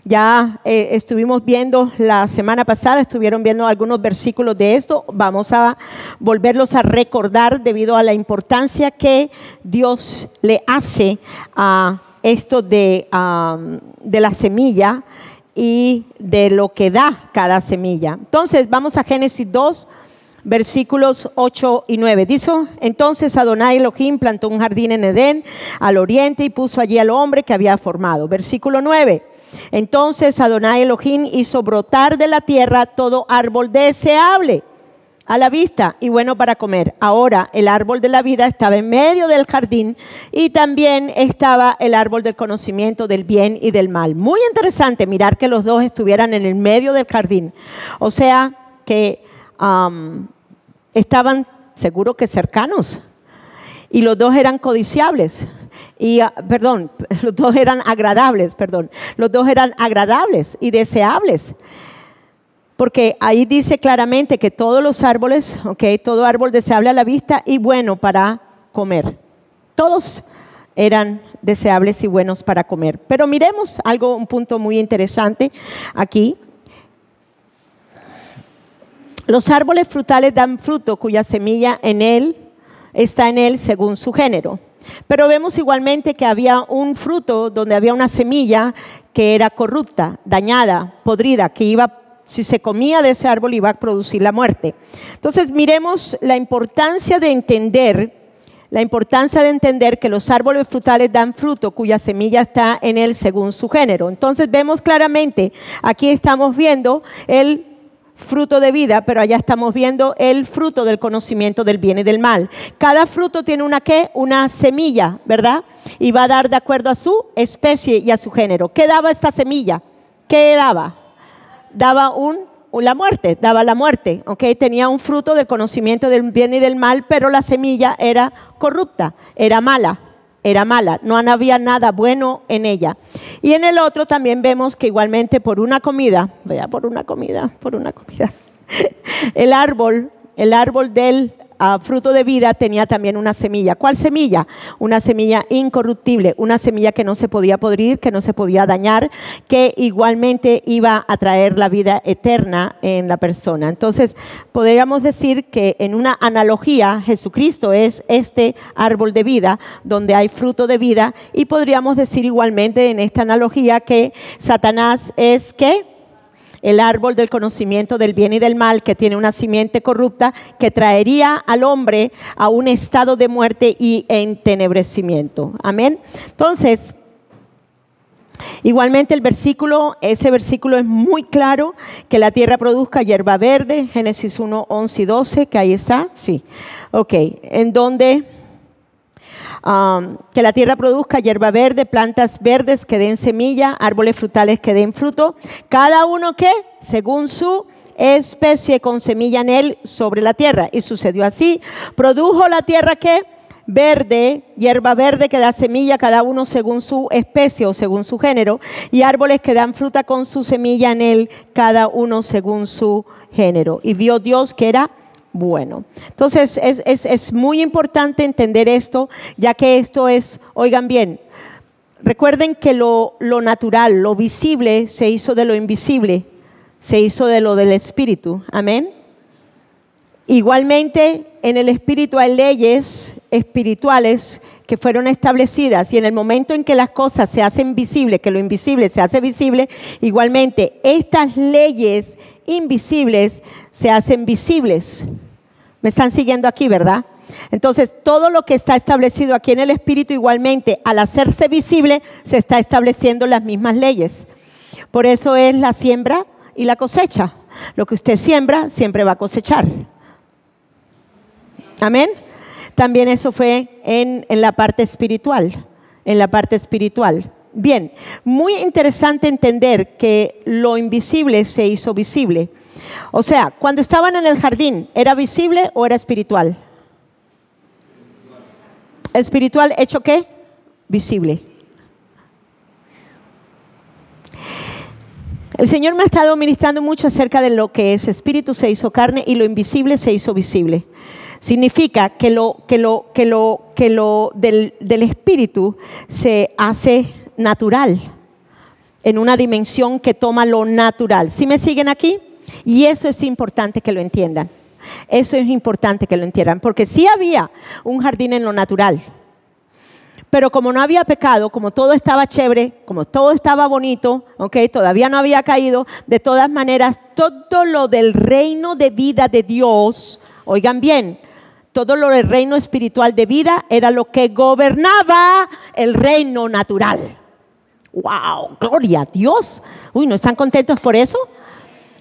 Ya estuvimos viendo la semana pasada, estuvieron viendo algunos versículos de esto. Vamos a volverlos a recordar debido a la importancia que Dios le hace a esto de la semilla y de lo que da cada semilla. Entonces vamos a Génesis 2, versículos 8 y 9. Dice, entonces Adonai Elohim plantó un jardín en Edén al oriente y puso allí al hombre que había formado. Versículo 9. Entonces Adonai Elohim hizo brotar de la tierra todo árbol deseable a la vista y bueno para comer. Ahora el árbol de la vida estaba en medio del jardín y también estaba el árbol del conocimiento del bien y del mal. Muy interesante mirar que los dos estuvieran en el medio del jardín. O sea que estaban seguro que cercanos y los dos eran codiciables. Los dos eran agradables, los dos eran agradables y deseables. Porque ahí dice claramente que todos los árboles, todo árbol deseable a la vista y bueno para comer. Todos eran deseables y buenos para comer. Pero miremos un punto muy interesante aquí. Los árboles frutales dan fruto cuya semilla está en él según su género. Pero vemos igualmente que había un fruto donde había una semilla que era corrupta, dañada, podrida, que si se comía de ese árbol iba a producir la muerte. Entonces miremos la importancia de entender que los árboles frutales dan fruto cuya semilla está en él según su género. Entonces vemos claramente, aquí estamos viendo el fruto de vida, pero allá estamos viendo el fruto del conocimiento del bien y del mal. Cada fruto tiene una semilla, ¿verdad? Y va a dar de acuerdo a su especie y a su género. ¿Qué daba esta semilla? ¿Qué daba? Daba la muerte, ¿ok? Tenía un fruto del conocimiento del bien y del mal, pero la semilla era corrupta, era mala, no había nada bueno en ella. Y en el otro también vemos que igualmente por una comida, el árbol del fruto de vida tenía también una semilla. ¿Cuál semilla? Una semilla incorruptible, una semilla que no se podía podrir, que no se podía dañar, que igualmente iba a traer la vida eterna en la persona. Entonces, podríamos decir que en una analogía, Jesucristo es este árbol de vida, donde hay fruto de vida, y podríamos decir igualmente en esta analogía que Satanás es ¿qué? El árbol del conocimiento del bien y del mal, que tiene una simiente corrupta que traería al hombre a un estado de muerte y entenebrecimiento. Amén. Entonces, igualmente ese versículo es muy claro, que la tierra produzca hierba verde, Génesis 1, 11 y 12, que ahí está, sí. Ok, en donde que la tierra produzca hierba verde, plantas verdes que den semilla, árboles frutales que den fruto, cada uno que según su especie con semilla en él sobre la tierra. Y sucedió así, produjo la tierra que verde, hierba verde que da semilla, cada uno según su especie o según su género, y árboles que dan fruta con su semilla en él, cada uno según su género. Y vio Dios que era bueno. Entonces es muy importante entender esto, ya que esto es, oigan bien, recuerden que lo natural, lo visible se hizo de lo invisible, se hizo de lo del espíritu. Amén. Igualmente, en el espíritu hay leyes espirituales que fueron establecidas, y en el momento en que las cosas se hacen visibles, que lo invisible se hace visible, igualmente estas leyes invisibles se hacen visibles. ¿Me están siguiendo aquí, verdad? Entonces, todo lo que está establecido aquí en el espíritu, igualmente, al hacerse visible, se está estableciendo las mismas leyes. Por eso es la siembra y la cosecha. Lo que usted siembra, siempre va a cosechar. Amén. También eso fue en la parte espiritual. En la parte espiritual. Bien, muy interesante entender que lo invisible se hizo visible. O sea, cuando estaban en el jardín, ¿era visible o era espiritual? ¿Espiritual hecho qué? Visible. El Señor me ha estado ministrando mucho acerca de lo que es espíritu se hizo carne y lo invisible se hizo visible. Significa que lo del espíritu se hace natural, en una dimensión que toma lo natural. ¿Sí me siguen aquí? Y eso es importante que lo entiendan. Eso es importante que lo entiendan, porque sí había un jardín en lo natural, pero como no había pecado, como todo estaba chévere, como todo estaba bonito, ¿okay? Todavía no había caído, de todas maneras, todo lo del reino de vida de Dios, oigan bien, todo lo del reino espiritual de vida era lo que gobernaba el reino natural. ¡Wow! ¡Gloria a Dios! Uy, ¿no están contentos por eso?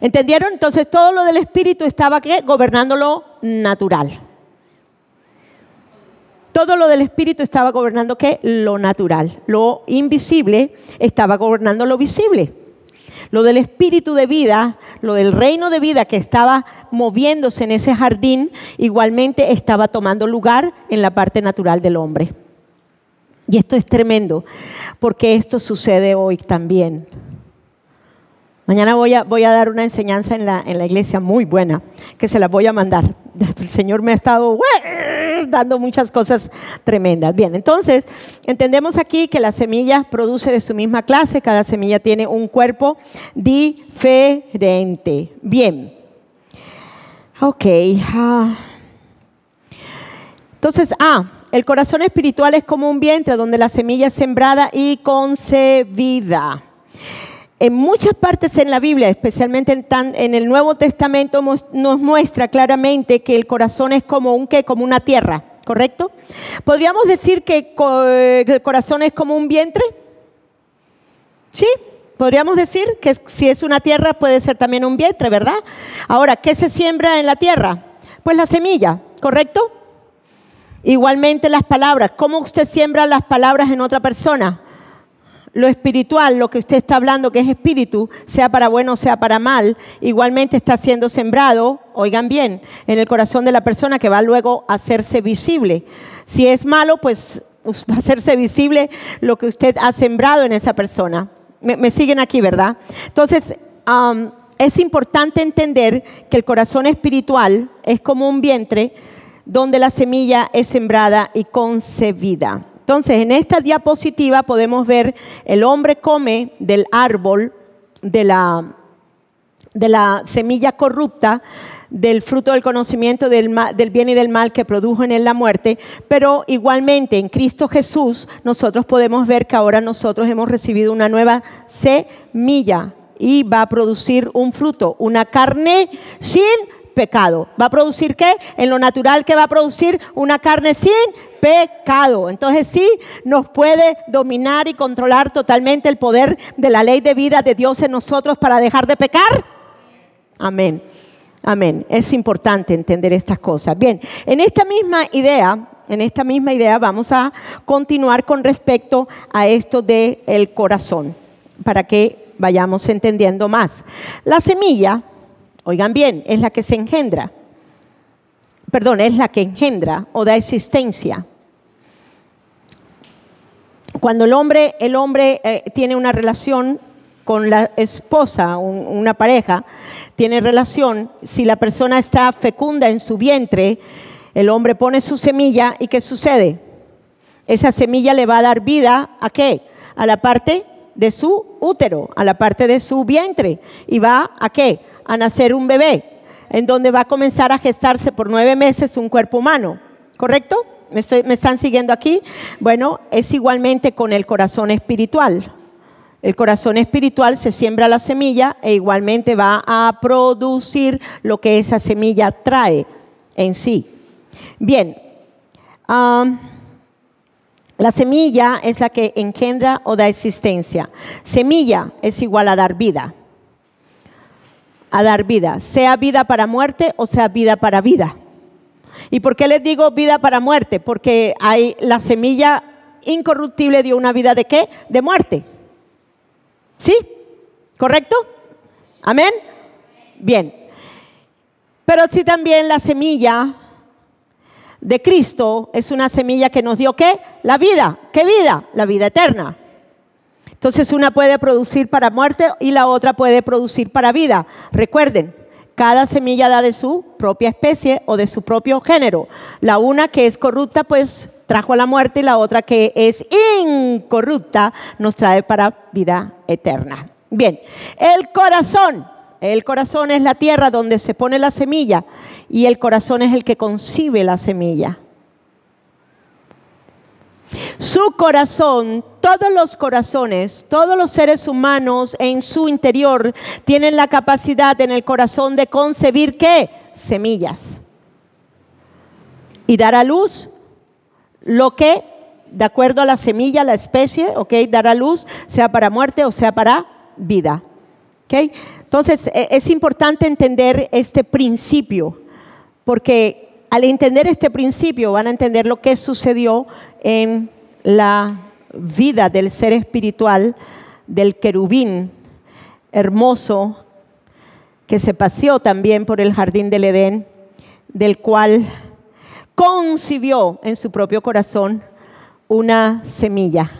¿Entendieron? Entonces todo lo del espíritu estaba ¿qué? Gobernando lo natural. Todo lo del espíritu estaba gobernando ¿qué? Lo natural. Lo invisible estaba gobernando lo visible. Lo del espíritu de vida, lo del reino de vida que estaba moviéndose en ese jardín, igualmente estaba tomando lugar en la parte natural del hombre. Y esto es tremendo, porque esto sucede hoy también. Mañana voy a dar una enseñanza en la iglesia muy buena, que se la voy a mandar. El Señor me ha estado dando muchas cosas tremendas. Bien, entonces, entendemos aquí que la semilla produce de su misma clase, cada semilla tiene un cuerpo diferente. Bien. Ok. Entonces, el corazón espiritual es como un vientre donde la semilla es sembrada y concebida. En muchas partes en la Biblia, especialmente en el Nuevo Testamento, nos muestra claramente que el corazón es como una tierra, ¿correcto? ¿Podríamos decir que el corazón es como un vientre? ¿Sí? Podríamos decir que si es una tierra puede ser también un vientre, ¿verdad? Ahora, ¿qué se siembra en la tierra? Pues la semilla, ¿correcto? Igualmente las palabras. ¿Cómo usted siembra las palabras en otra persona? Lo espiritual, lo que usted está hablando que es espíritu, sea para bueno o sea para mal, igualmente está siendo sembrado, oigan bien, en el corazón de la persona que va luego a hacerse visible. Si es malo, pues va a hacerse visible lo que usted ha sembrado en esa persona. Me siguen aquí, ¿verdad? Entonces, es importante entender que el corazón espiritual es como un vientre donde la semilla es sembrada y concebida. Entonces, en esta diapositiva podemos ver el hombre come del árbol de la semilla corrupta, del fruto del conocimiento del bien y del mal que produjo en él la muerte, pero igualmente en Cristo Jesús nosotros podemos ver que ahora nosotros hemos recibido una nueva semilla y va a producir un fruto, una carne sin pecado. ¿Va a producir qué? En lo natural, ¿qué va a producir? Una carne sin pecado. Entonces sí nos puede dominar y controlar totalmente el poder de la ley de vida de Dios en nosotros para dejar de pecar. Amén. Amén. Es importante entender estas cosas. Bien, en esta misma idea vamos a continuar con respecto a esto del corazón, para que vayamos entendiendo más. La semilla, oigan bien, es la que se engendra. Perdón, es la que engendra o da existencia. Cuando el hombre tiene una relación con la esposa, una pareja, tiene relación, si la persona está fecunda en su vientre, el hombre pone su semilla y ¿qué sucede? Esa semilla le va a dar vida ¿a qué? A la parte de su útero, a la parte de su vientre, y va ¿a qué? A nacer un bebé, en donde va a comenzar a gestarse por 9 meses un cuerpo humano, ¿correcto? ¿Me están siguiendo aquí? Bueno, es igualmente con el corazón espiritual. El corazón espiritual se siembra la semilla e igualmente va a producir lo que esa semilla trae en sí. Bien, la semilla es la que engendra o da existencia. Semilla es igual a dar vida. A dar vida, sea vida para muerte o sea vida para vida. ¿Y por qué les digo vida para muerte? Porque la semilla incorruptible dio una vida ¿de qué? De muerte. ¿Sí? ¿Correcto? ¿Amén? Bien. Pero sí también la semilla de Cristo es una semilla que nos dio ¿qué? La vida. ¿Qué vida? La vida eterna. Entonces una puede producir para muerte y la otra puede producir para vida. Recuerden, cada semilla da de su propia especie o de su propio género. La una que es corrupta pues trajo a la muerte y la otra que es incorrupta nos trae para vida eterna. Bien, el corazón es la tierra donde se pone la semilla y el corazón es el que concibe la semilla. Su corazón, todos los corazones, todos los seres humanos en su interior tienen la capacidad en el corazón de concebir ¿qué? Semillas. Y dar a luz lo que, de acuerdo a la semilla, la especie, ¿ok? Dar a luz, sea para muerte o sea para vida. ¿Ok? Entonces, es importante entender este principio, porque al entender este principio van a entender lo que sucedió en la vida del ser espiritual, del querubín hermoso que se paseó también por el jardín del Edén, del cual concibió en su propio corazón una semilla.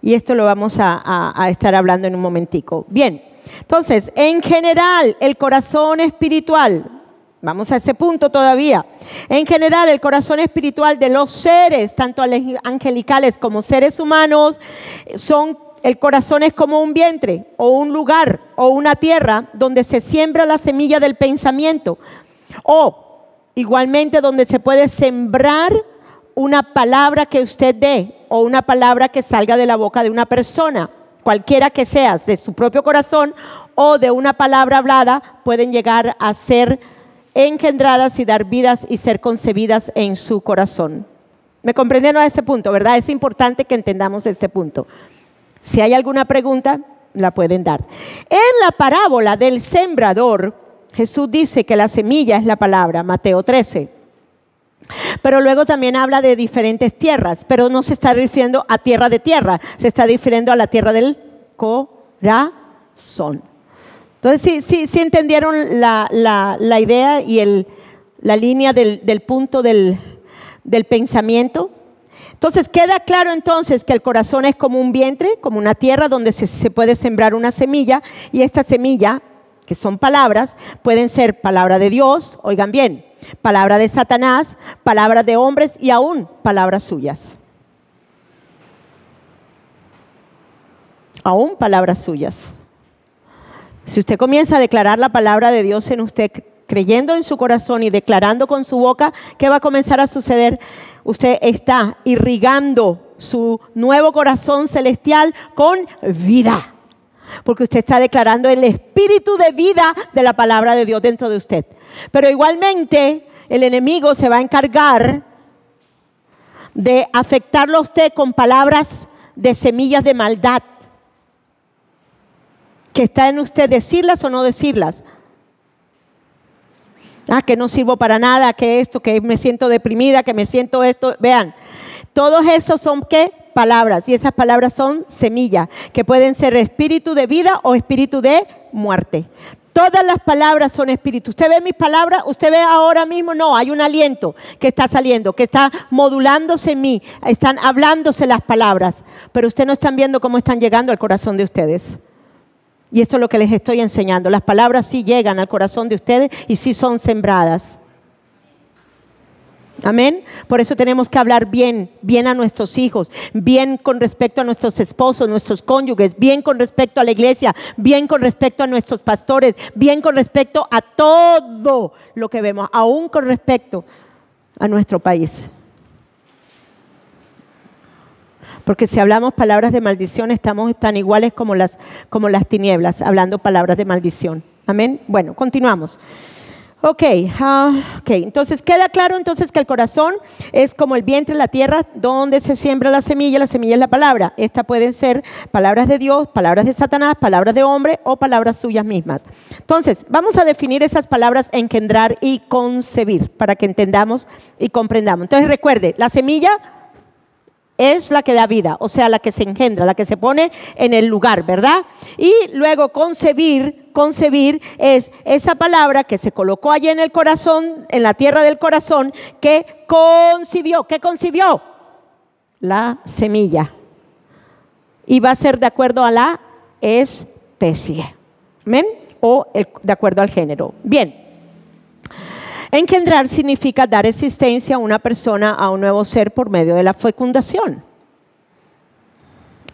Y esto lo vamos a estar hablando en un momentico. Bien, entonces, en general, el corazón espiritual, vamos a ese punto todavía. En general, el corazón espiritual de los seres, tanto angelicales como seres humanos, el corazón es como un vientre o un lugar o una tierra donde se siembra la semilla del pensamiento. O igualmente donde se puede sembrar una palabra que usted dé o una palabra que salga de la boca de una persona. Cualquiera que seas, de su propio corazón o de una palabra hablada, pueden llegar a ser engendradas y dar vidas y ser concebidas en su corazón. ¿Me comprendieron a este punto, verdad? Es importante que entendamos este punto. Si hay alguna pregunta, la pueden dar. En la parábola del sembrador, Jesús dice que la semilla es la palabra, Mateo 13. Pero luego también habla de diferentes tierras, pero no se está refiriendo a tierra de tierra, se está refiriendo a la tierra del corazón. Entonces, sí entendieron la idea y la línea del punto del pensamiento. Entonces, queda claro entonces que el corazón es como un vientre, como una tierra donde se puede sembrar una semilla, y esta semilla, que son palabras, pueden ser palabra de Dios, oigan bien, palabra de Satanás, palabra de hombres y aún palabras suyas. Aún palabras suyas. Si usted comienza a declarar la palabra de Dios en usted, creyendo en su corazón y declarando con su boca, ¿qué va a comenzar a suceder? Usted está irrigando su nuevo corazón celestial con vida. Porque usted está declarando el espíritu de vida de la palabra de Dios dentro de usted. Pero igualmente el enemigo se va a encargar de afectarlo a usted con palabras de semillas de maldad. Que está en usted decirlas o no decirlas. Que no sirvo para nada, que esto, que me siento deprimida, que me siento esto. Vean, todos esos son ¿qué? Palabras, y esas palabras son semillas, que pueden ser espíritu de vida o espíritu de muerte. Todas las palabras son espíritu. Usted ve mis palabras, usted ve ahora mismo, no, hay un aliento que está saliendo, que está modulándose en mí, están hablándose las palabras, pero ustedes no están viendo cómo están llegando al corazón de ustedes. Y esto es lo que les estoy enseñando. Las palabras sí llegan al corazón de ustedes y sí son sembradas. Amén. Por eso tenemos que hablar bien a nuestros hijos, bien con respecto a nuestros esposos, nuestros cónyuges, bien con respecto a la iglesia, bien con respecto a nuestros pastores, bien con respecto a todo lo que vemos, aún con respecto a nuestro país. Porque si hablamos palabras de maldición, estamos tan iguales como las tinieblas, hablando palabras de maldición. Amén. Bueno, continuamos. Ok, entonces queda claro entonces que el corazón es como el vientre, la tierra donde se siembra la semilla es la palabra. Estas pueden ser palabras de Dios, palabras de Satanás, palabras de hombre o palabras suyas mismas. Entonces, vamos a definir esas palabras engendrar y concebir para que entendamos y comprendamos. Entonces recuerde, la semilla es la que da vida, o sea, la que se engendra, la que se pone en el lugar, ¿verdad? Y luego concebir es esa palabra que se colocó allí en el corazón, en la tierra del corazón, que concibió. ¿Qué concibió? La semilla. Y va a ser de acuerdo a la especie. ¿Amén? O de acuerdo al género. Bien. Engendrar significa dar existencia a una persona, a un nuevo ser por medio de la fecundación.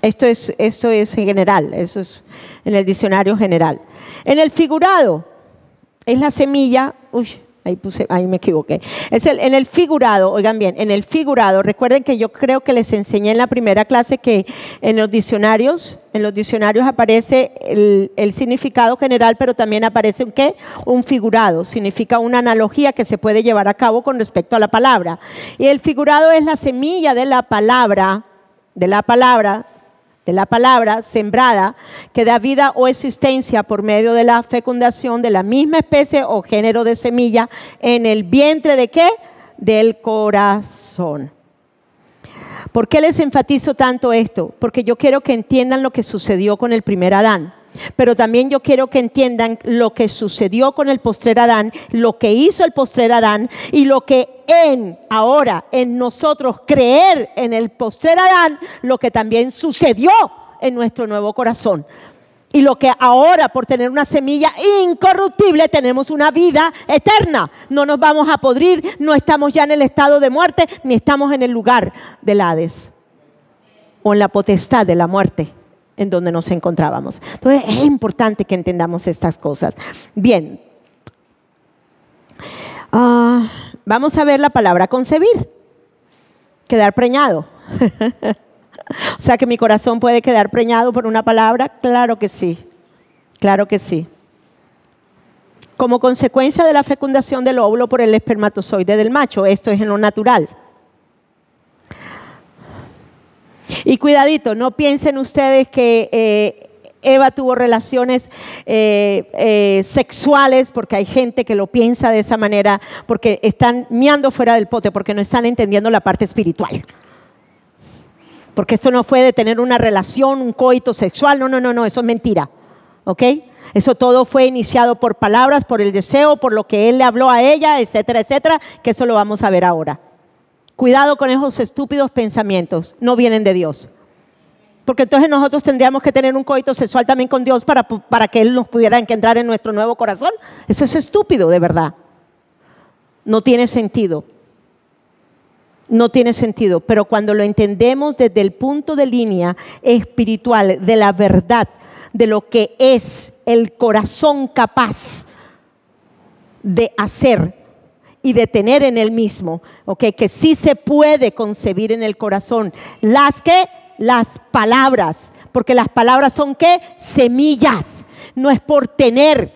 Esto es general, eso es en el diccionario general. En el figurado es la semilla, ahí me equivoqué. En el figurado, oigan bien, en el figurado, recuerden que yo creo que les enseñé en la primera clase que en los diccionarios aparece el significado general, pero también aparece un figurado, significa una analogía que se puede llevar a cabo con respecto a la palabra. Y el figurado es la semilla de la palabra sembrada, que da vida o existencia por medio de la fecundación de la misma especie o género de semilla en el vientre ¿de qué? Del corazón. ¿Por qué les enfatizo tanto esto? Porque yo quiero que entiendan lo que sucedió con el primer Adán. Pero también yo quiero que entiendan lo que sucedió con el postrer Adán, lo que hizo el postrer Adán y lo que ahora en nosotros creer en el postrer Adán, lo que también sucedió en nuestro nuevo corazón. Y lo que ahora por tener una semilla incorruptible tenemos una vida eterna. No nos vamos a podrir, no estamos ya en el estado de muerte, ni estamos en el lugar del Hades o en la potestad de la muerte en donde nos encontrábamos. Entonces es importante que entendamos estas cosas. Bien, vamos a ver la palabra concebir, quedar preñado. O sea que mi corazón puede quedar preñado por una palabra, claro que sí, claro que sí. Como consecuencia de la fecundación del óvulo por el espermatozoide del macho, esto es en lo natural. Y cuidadito, no piensen ustedes que Eva tuvo relaciones sexuales, porque hay gente que lo piensa de esa manera, porque están miando fuera del pote, porque no están entendiendo la parte espiritual. Porque esto no fue de tener una relación, un coito sexual, no, eso es mentira, ¿ok? Eso todo fue iniciado por palabras, por el deseo, por lo que él le habló a ella, etcétera, que eso lo vamos a ver ahora. Cuidado con esos estúpidos pensamientos, no vienen de Dios. Porque entonces nosotros tendríamos que tener un coito sexual también con Dios para que Él nos pudiera entrar en nuestro nuevo corazón. Eso es estúpido, de verdad. No tiene sentido. No tiene sentido. Pero cuando lo entendemos desde el punto de línea espiritual, de la verdad, de lo que es el corazón capaz de hacer y de tener en él mismo, ¿okay? Que sí se puede concebir en el corazón. Las palabras, porque las palabras son ¿qué? Semillas. No es por tener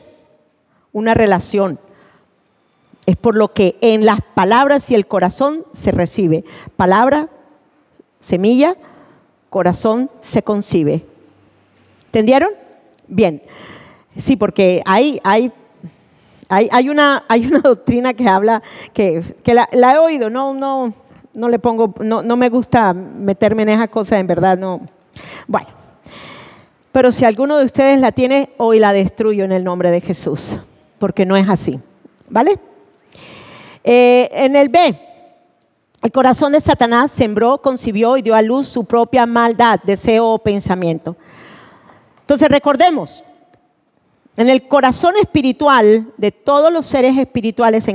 una relación, es por lo que en las palabras y el corazón se recibe. Palabra, semilla, corazón se concibe. ¿Entendieron? Bien. Sí, porque hay una doctrina que habla, que la he oído, no le pongo, no me gusta meterme en esas cosas, en verdad, no. Bueno, Pero si alguno de ustedes la tiene, hoy la destruyo en el nombre de Jesús, porque no es así, ¿vale? En el B, el corazón de Satanás sembró, concibió y dio a luz su propia maldad, deseo o pensamiento. Entonces recordemos, en el corazón espiritual de todos los seres espirituales,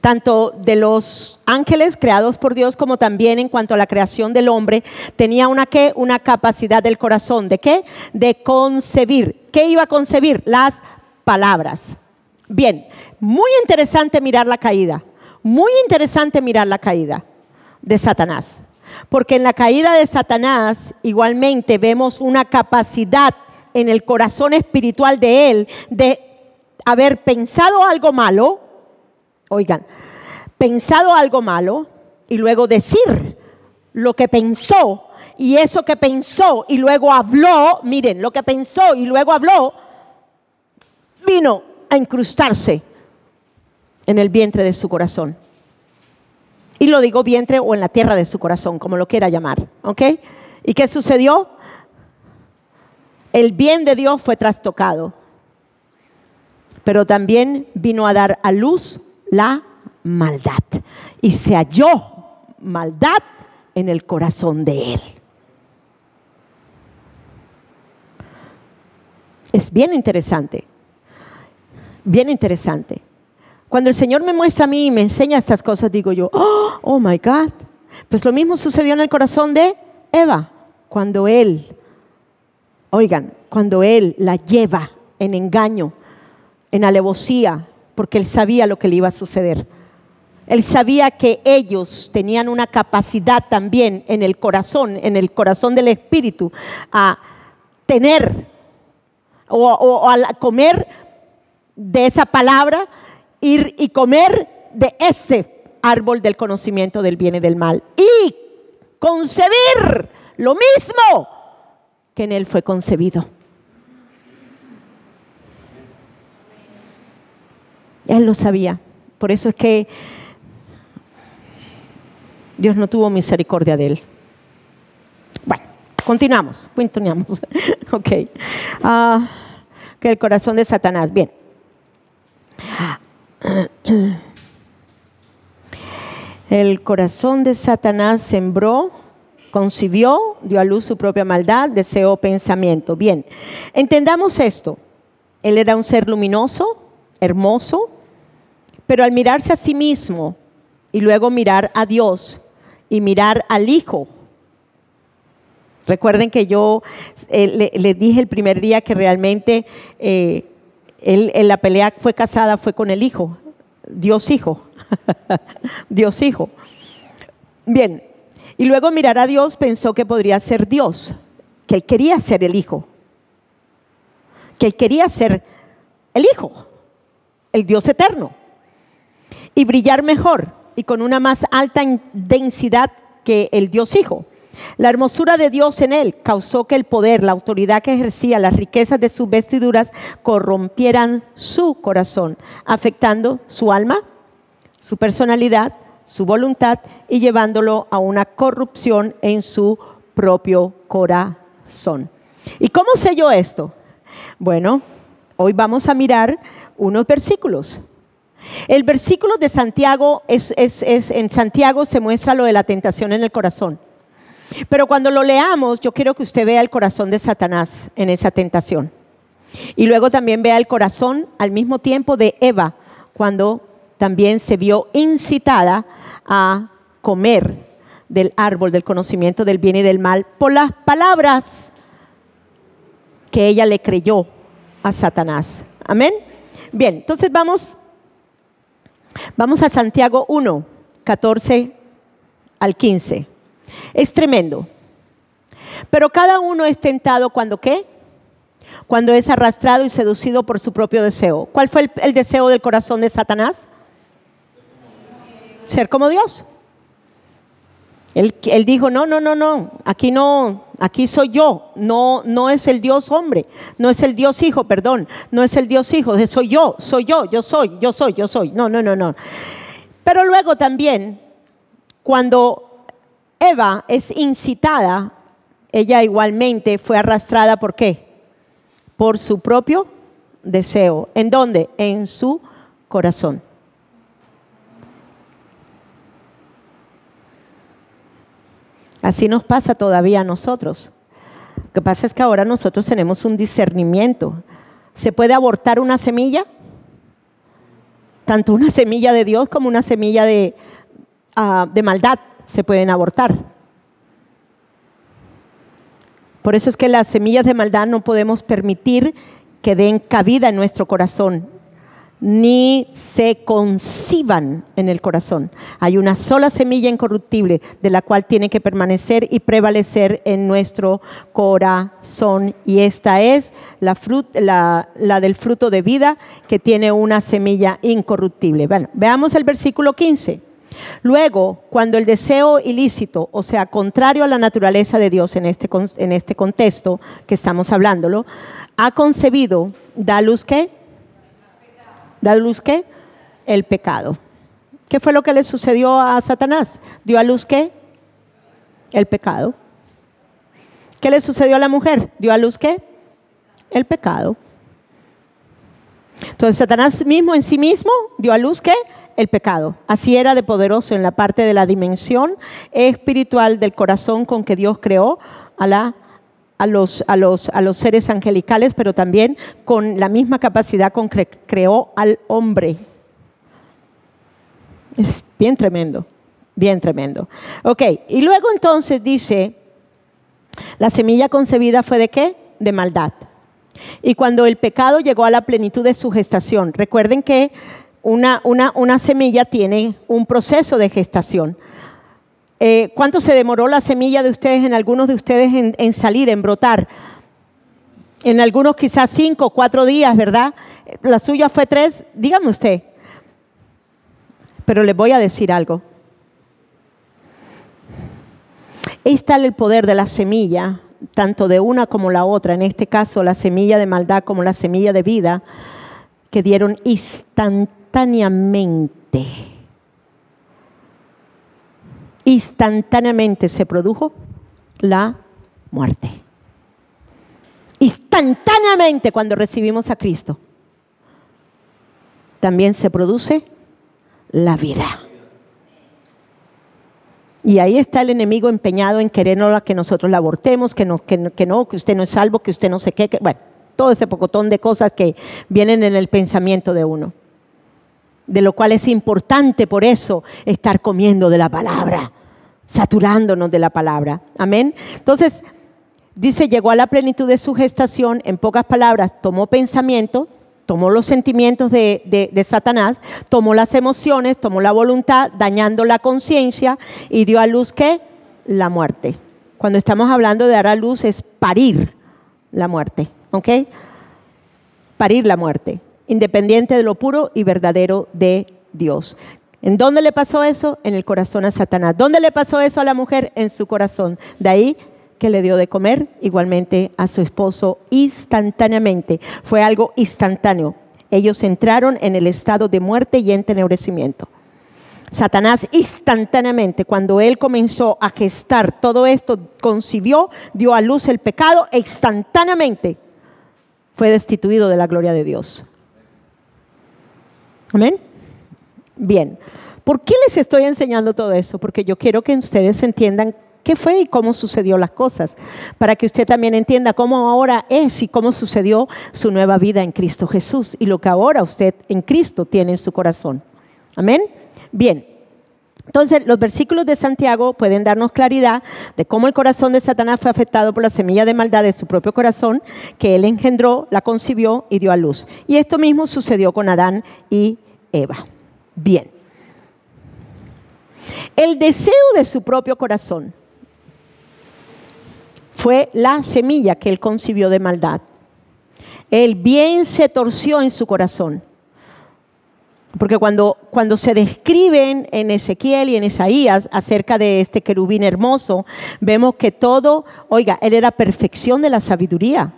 tanto de los ángeles creados por Dios como también en cuanto a la creación del hombre, tenía una capacidad del corazón. ¿De qué? De concebir. ¿Qué iba a concebir? Las palabras. Bien, muy interesante mirar la caída. Muy interesante mirar la caída de Satanás. Porque en la caída de Satanás igualmente vemos una capacidad en el corazón espiritual de él, de haber pensado algo malo, oigan, pensado algo malo y luego decir lo que pensó, y eso que pensó y luego habló, miren, lo que pensó y luego habló, vino a incrustarse en el vientre de su corazón. Y lo digo vientre o en la tierra de su corazón, como lo quiera llamar, ¿ok? ¿Y qué sucedió? El bien de Dios fue trastocado, pero también vino a dar a luz la maldad. Y se halló maldad en el corazón de él. Es bien interesante, bien interesante. Cuando el Señor me muestra a mí y me enseña estas cosas, digo yo, oh my God. Pues lo mismo sucedió en el corazón de Eva, cuando él la lleva en engaño, en alevosía, porque él sabía lo que le iba a suceder. Él sabía que ellos tenían una capacidad también en el corazón del espíritu, a tener o a comer de esa palabra, ir y comer de ese árbol del conocimiento del bien y del mal y concebir lo mismo que en él fue concebido. Él lo sabía. Por eso es que Dios no tuvo misericordia de él. Bueno, continuamos. Ok. Que el corazón de Satanás. Bien. El corazón de Satanás sembró, concibió, dio a luz su propia maldad, deseo, pensamiento. Bien, entendamos esto. Él era un ser luminoso, hermoso, pero al mirarse a sí mismo y luego mirar a Dios y mirar al Hijo. Recuerden que yo les dije el primer día que realmente él en la pelea fue casada, fue con el Hijo, Dios Hijo. Dios Hijo. Bien, y luego mirar a Dios pensó que podría ser Dios, que él quería ser el Hijo, que él quería ser el Hijo, el Dios eterno, y brillar mejor y con una más alta densidad que el Dios Hijo. La hermosura de Dios en él causó que el poder, la autoridad que ejercía, las riquezas de sus vestiduras corrompieran su corazón, afectando su alma, su personalidad, su voluntad y llevándolo a una corrupción en su propio corazón. ¿Y cómo sé yo esto? Bueno, hoy vamos a mirar unos versículos. El versículo de Santiago, en Santiago se muestra lo de la tentación en el corazón. Pero cuando lo leamos, yo quiero que usted vea el corazón de Satanás en esa tentación. Y luego también vea el corazón al mismo tiempo de Eva, cuando también se vio incitada a comer del árbol del conocimiento del bien y del mal por las palabras que ella le creyó a Satanás. Amén. Bien, entonces vamos a Santiago 1, 14 al 15. Es tremendo. Pero cada uno es tentado cuando ¿qué? Cuando es arrastrado y seducido por su propio deseo. ¿Cuál fue el deseo del corazón de Satanás? Ser como Dios. Él dijo, no, aquí soy yo, no es el Dios hombre, no es el Dios hijo, perdón, no es el Dios hijo, soy yo, yo soy, no. Pero luego también, cuando Eva es incitada ella igualmente fue arrastrada, ¿por qué? Por su propio deseo. ¿En dónde? En su corazón. Así nos pasa todavía a nosotros. Lo que pasa es que ahora nosotros tenemos un discernimiento. ¿Se puede abortar una semilla? Tanto una semilla de Dios como una semilla de maldad se pueden abortar. Por eso es que las semillas de maldad no podemos permitir que den cabida en nuestro corazón, ni se conciban en el corazón. Hay una sola semilla incorruptible de la cual tiene que permanecer y prevalecer en nuestro corazón. Y esta es la del fruto de vida, que tiene una semilla incorruptible. Bueno, veamos el versículo 15. Luego, cuando el deseo ilícito, o sea, contrario a la naturaleza de Dios en este contexto que estamos hablándolo, ha concebido, ¿da a luz qué? ¿Da a luz qué? El pecado. ¿Qué fue lo que le sucedió a Satanás? ¿Dio a luz qué? El pecado. ¿Qué le sucedió a la mujer? ¿Dio a luz qué? El pecado. Entonces, Satanás mismo en sí mismo dio a luz ¿qué? El pecado. Así era de poderoso en la parte de la dimensión espiritual del corazón con que Dios creó a los seres angelicales, pero también con la misma capacidad con que creó al hombre. Es bien tremendo, bien tremendo. Ok, y luego entonces dice, la semilla concebida fue ¿de qué? De maldad. Y cuando el pecado llegó a la plenitud de su gestación, recuerden que una semilla tiene un proceso de gestación. ¿Cuánto se demoró la semilla de ustedes, en algunos de ustedes, en salir, en brotar? En algunos quizás 5 o 4 días, ¿verdad? La suya fue 3, dígame usted. Pero les voy a decir algo. Es tal el poder de la semilla, tanto de una como la otra, en este caso la semilla de maldad como la semilla de vida, que dieron instantáneamente se produjo la muerte. Instantáneamente, cuando recibimos a Cristo, también se produce la vida. Y ahí está el enemigo empeñado en querernos que nosotros la abortemos, que usted no es salvo, que usted no sé qué, bueno, todo ese pocotón de cosas que vienen en el pensamiento de uno. De lo cual es importante por eso estar comiendo de la palabra, saturándonos de la palabra. Amén. Entonces, dice, llegó a la plenitud de su gestación, en pocas palabras, tomó pensamiento, tomó los sentimientos de Satanás, tomó las emociones, tomó la voluntad, dañando la conciencia y dio a luz ¿qué? La muerte. Cuando estamos hablando de dar a luz es parir la muerte, ¿ok? Parir la muerte, independiente de lo puro y verdadero de Dios. ¿En dónde le pasó eso? En el corazón a Satanás. ¿Dónde le pasó eso a la mujer? En su corazón. De ahí que le dio de comer igualmente a su esposo instantáneamente. Fue algo instantáneo. Ellos entraron en el estado de muerte y entenebrecimiento. Satanás instantáneamente, cuando él comenzó a gestar todo esto, concibió, dio a luz el pecado, instantáneamente fue destituido de la gloria de Dios. Amén. Bien. ¿Por qué les estoy enseñando todo eso? Porque yo quiero que ustedes entiendan qué fue y cómo sucedió las cosas, para que usted también entienda cómo ahora es y cómo sucedió su nueva vida en Cristo Jesús y lo que ahora usted en Cristo tiene en su corazón. Amén. Bien. Entonces, los versículos de Santiago pueden darnos claridad de cómo el corazón de Satanás fue afectado por la semilla de maldad de su propio corazón, que él engendró, la concibió y dio a luz. Y esto mismo sucedió con Adán y Eva. Bien. El deseo de su propio corazón fue la semilla que él concibió de maldad. El bien se torció en su corazón. Porque cuando se describen en Ezequiel y en Isaías acerca de este querubín hermoso, vemos que todo, oiga, él era perfección de la sabiduría.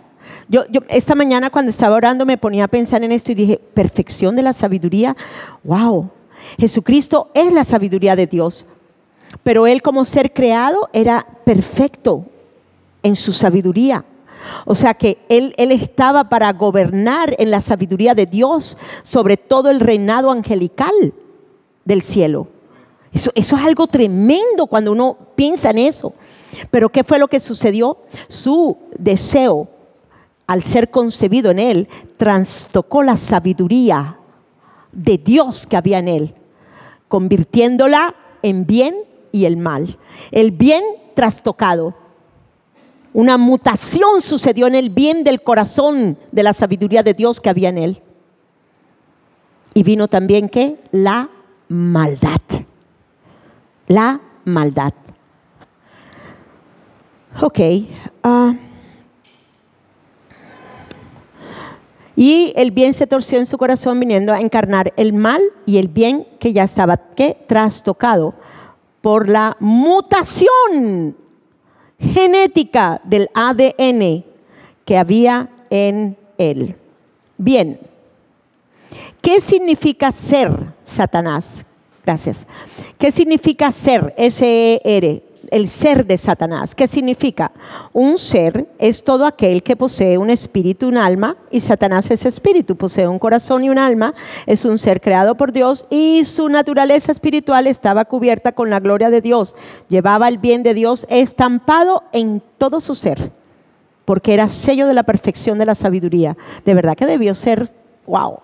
Yo esta mañana cuando estaba orando me ponía a pensar en esto y dije, perfección de la sabiduría, wow, Jesucristo es la sabiduría de Dios, pero él como ser creado era perfecto en su sabiduría. O sea que él estaba para gobernar en la sabiduría de Dios sobre todo el reinado angelical del cielo. Eso es algo tremendo cuando uno piensa en eso. Pero ¿qué fue lo que sucedió? Su deseo, al ser concebido en él, trastocó la sabiduría de Dios que había en él, convirtiéndola en bien y el mal. El bien trastocado. Una mutación sucedió en el bien del corazón de la sabiduría de Dios que había en él. Y vino también, ¿qué? La maldad. La maldad. Ok. Y el bien se torció en su corazón viniendo a encarnar el mal y el bien que ya estaba, ¿qué? Trastocado por la mutación genética del ADN que había en él. Bien, ¿qué significa ser Satanás? Gracias. ¿Qué significa ser? S-E-R, el ser de Satanás. ¿Qué significa? Un ser es todo aquel que posee un espíritu, un alma, y Satanás es espíritu, posee un corazón y un alma, es un ser creado por Dios y su naturaleza espiritual estaba cubierta con la gloria de Dios. Llevaba el bien de Dios estampado en todo su ser, porque era sello de la perfección de la sabiduría. De verdad que debió ser, wow,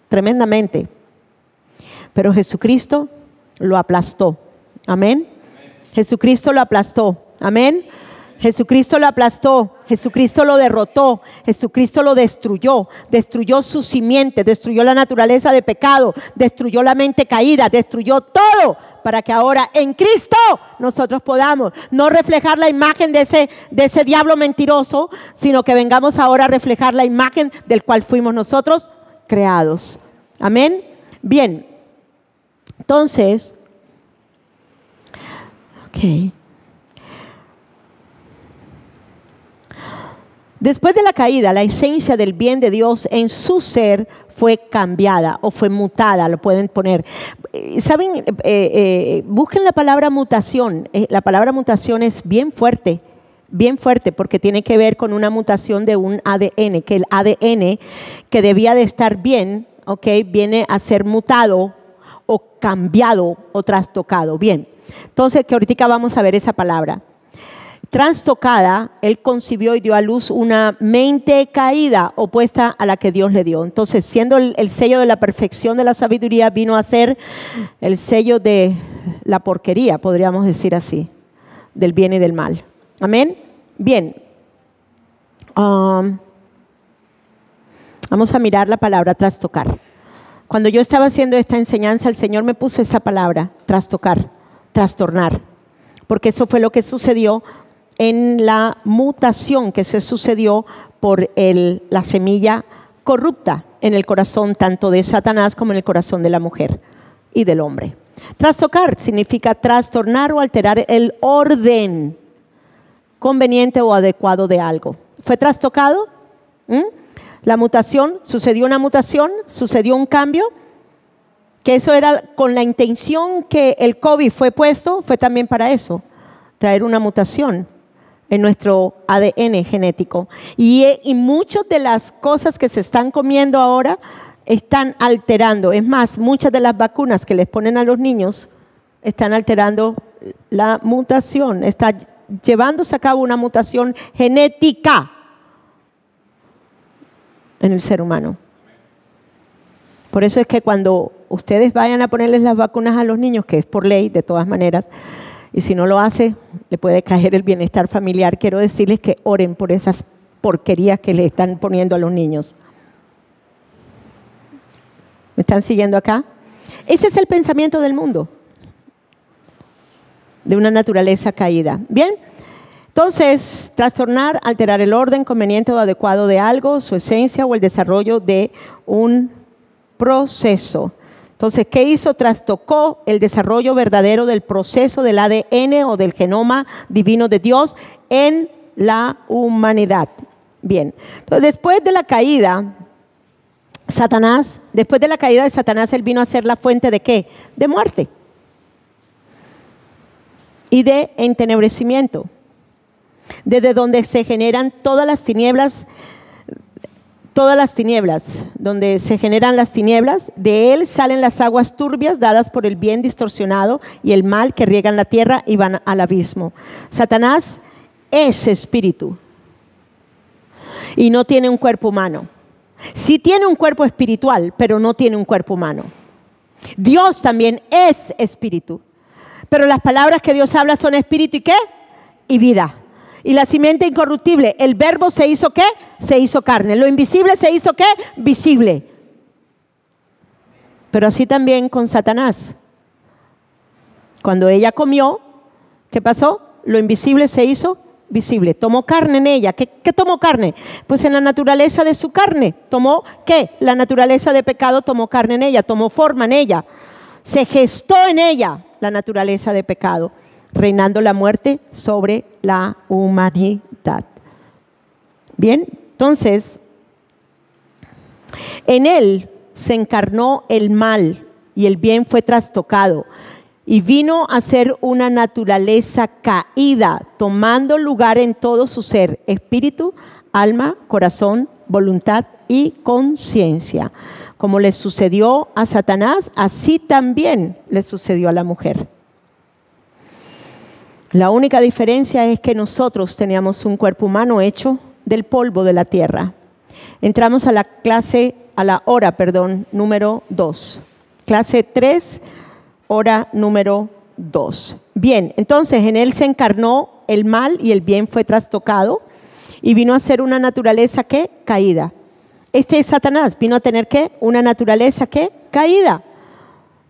tremendamente. Pero Jesucristo lo aplastó. Amén. Jesucristo lo aplastó. Amén. Jesucristo lo aplastó. Jesucristo lo derrotó. Jesucristo lo destruyó. Destruyó su simiente. Destruyó la naturaleza de pecado. Destruyó la mente caída. Destruyó todo para que ahora en Cristo nosotros podamos no reflejar la imagen de ese diablo mentiroso, sino que vengamos ahora a reflejar la imagen del cual fuimos nosotros creados. Amén. Bien. Entonces, ok. Después de la caída, la esencia del bien de Dios en su ser fue cambiada o fue mutada, lo pueden poner. ¿Saben? Busquen la palabra mutación. La palabra mutación es bien fuerte porque tiene que ver con una mutación de un ADN, que el ADN que debía de estar bien, ok, viene a ser mutado o cambiado o trastocado. Bien, entonces que ahorita vamos a ver esa palabra. Trastocada, él concibió y dio a luz una mente caída opuesta a la que Dios le dio. Entonces, siendo el sello de la perfección de la sabiduría, vino a ser el sello de la porquería, podríamos decir así, del bien y del mal. Amén. Bien. Vamos a mirar la palabra trastocar. Cuando yo estaba haciendo esta enseñanza, el Señor me puso esa palabra, trastocar, trastornar, porque eso fue lo que sucedió en la mutación que se sucedió por la semilla corrupta en el corazón tanto de Satanás como en el corazón de la mujer y del hombre. Trastocar significa trastornar o alterar el orden conveniente o adecuado de algo. ¿Fue trastocado? La mutación, sucedió una mutación, sucedió un cambio, que eso era con la intención que el COVID fue puesto, fue también para eso, traer una mutación en nuestro ADN genético. Y muchas de las cosas que se están comiendo ahora están alterando. Es más, muchas de las vacunas que les ponen a los niños están alterando la mutación, está llevándose a cabo una mutación genética en el ser humano. Por eso es que cuando ustedes vayan a ponerles las vacunas a los niños, que es por ley de todas maneras, y si no lo hace, le puede caer el bienestar familiar, quiero decirles que oren por esas porquerías que le están poniendo a los niños. ¿Me están siguiendo acá? Ese es el pensamiento del mundo, de una naturaleza caída. Bien. Entonces, trastornar, alterar el orden conveniente o adecuado de algo, su esencia o el desarrollo de un proceso. Entonces, ¿qué hizo? Trastocó el desarrollo verdadero del proceso del ADN o del genoma divino de Dios en la humanidad. Bien, entonces después de la caída de Satanás, él vino a ser la fuente ¿de qué? De muerte y de entenebrecimiento. desde donde se generan todas las tinieblas, donde se generan las tinieblas, de él salen las aguas turbias dadas por el bien distorsionado y el mal que riegan la tierra y van al abismo. Satanás es espíritu y no tiene un cuerpo humano. Sí tiene un cuerpo espiritual, pero no tiene un cuerpo humano. Dios también es espíritu, pero las palabras que Dios habla son espíritu y ¿qué? Y vida. Y la simiente incorruptible, el verbo se hizo ¿qué? Se hizo carne. Lo invisible se hizo ¿qué? Visible. Pero así también con Satanás. Cuando ella comió, ¿qué pasó? Lo invisible se hizo visible. Tomó carne en ella. ¿Qué tomó carne? Pues en la naturaleza de su carne. ¿Tomó qué? La naturaleza de pecado tomó carne en ella, tomó forma en ella. Se gestó en ella la naturaleza de pecado, reinando la muerte sobre la humanidad. Bien, entonces, en él se encarnó el mal y el bien fue trastocado y vino a ser una naturaleza caída, tomando lugar en todo su ser, espíritu, alma, corazón, voluntad y conciencia. Como le sucedió a Satanás, así también le sucedió a la mujer. La única diferencia es que nosotros teníamos un cuerpo humano hecho del polvo de la tierra. Entramos a la hora número 2. Clase 3, hora número 2. Bien, entonces en él se encarnó el mal y el bien fue trastocado y vino a ser una naturaleza ¿qué? Caída. Este es Satanás, vino a tener ¿qué? Una naturaleza ¿qué? Caída,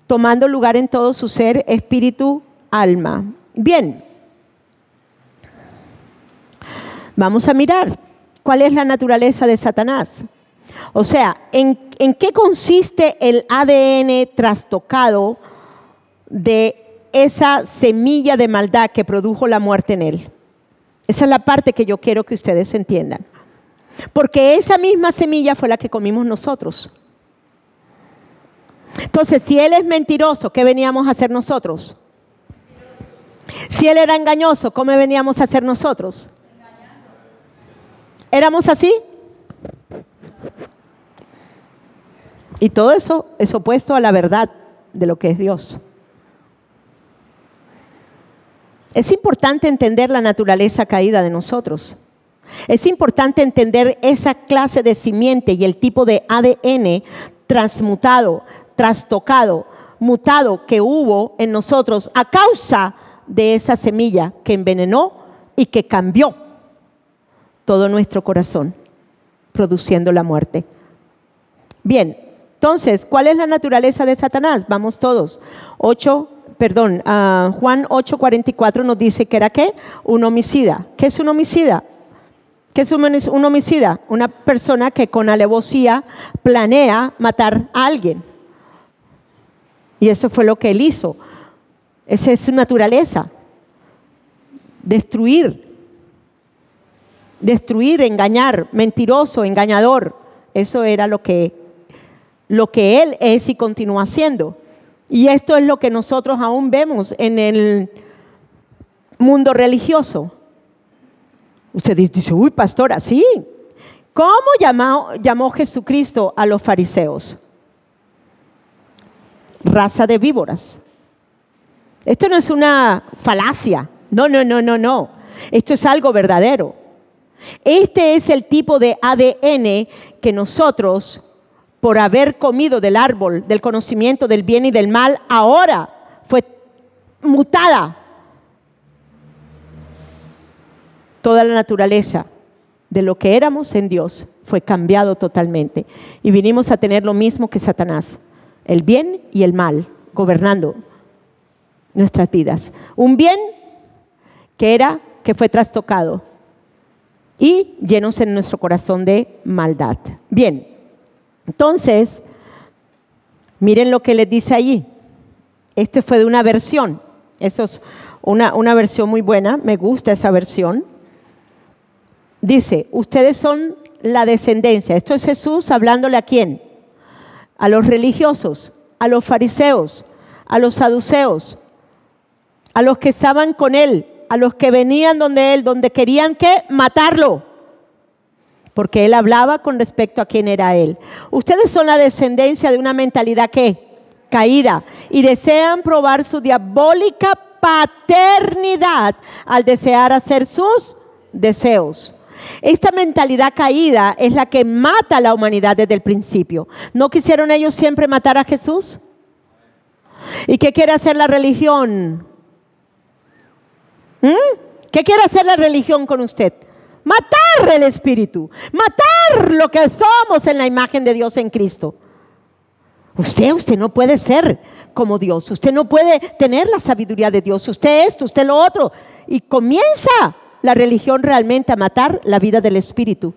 tomando lugar en todo su ser, espíritu, alma. Bien, vamos a mirar cuál es la naturaleza de Satanás. O sea, ¿en qué consiste el ADN trastocado de esa semilla de maldad que produjo la muerte en él? Esa es la parte que yo quiero que ustedes entiendan. Porque esa misma semilla fue la que comimos nosotros. Entonces, si él es mentiroso, ¿qué veníamos a hacer nosotros? Si él era engañoso, ¿cómo veníamos a hacer nosotros? ¿Éramos así? Y todo eso es opuesto a la verdad de lo que es Dios. Es importante entender la naturaleza caída de nosotros. Es importante entender esa clase de simiente y el tipo de ADN transmutado, trastocado, mutado que hubo en nosotros a causa de esa semilla que envenenó y que cambió todo nuestro corazón, produciendo la muerte. Bien, entonces, ¿cuál es la naturaleza de Satanás? Vamos todos. Juan 8:44 nos dice que era ¿qué? Un homicida. ¿Qué es un homicida? ¿Qué es un homicida? Una persona que con alevosía planea matar a alguien. Y eso fue lo que él hizo. Esa es su naturaleza. Destruir, engañar, mentiroso, engañador. Eso era lo que él es y continúa haciendo. Y esto es lo que nosotros aún vemos en el mundo religioso. Usted dice, uy, pastora, sí. ¿Cómo llamó Jesucristo a los fariseos? Raza de víboras. Esto no es una falacia. No. Esto es algo verdadero. Este es el tipo de ADN que nosotros, por haber comido del árbol del conocimiento del bien y del mal, ahora fue mutada. Toda la naturaleza de lo que éramos en Dios fue cambiado totalmente. Y vinimos a tener lo mismo que Satanás, el bien y el mal, gobernando nuestras vidas. Un bien que fue trastocado y llenos en nuestro corazón de maldad. Bien, entonces, miren lo que les dice allí. Esto fue de una versión. Eso es una versión muy buena, me gusta esa versión. Dice, ustedes son la descendencia. Esto es Jesús hablándole ¿a quién? A los religiosos, a los fariseos, a los saduceos, a los que estaban con él a los que venían donde él, donde querían que matarlo, porque él hablaba con respecto a quién era él. Ustedes son la descendencia de una mentalidad que caída y desean probar su diabólica paternidad al desear hacer sus deseos. Esta mentalidad caída es la que mata a la humanidad desde el principio. ¿No quisieron ellos siempre matar a Jesús? ¿Y qué quiere hacer la religión? ¿Qué quiere hacer la religión con usted? Matar el espíritu, matar lo que somos en la imagen de Dios en Cristo. Usted no puede ser como Dios, usted no puede tener la sabiduría de Dios, usted esto, usted lo otro. Y comienza la religión realmente a matar la vida del espíritu,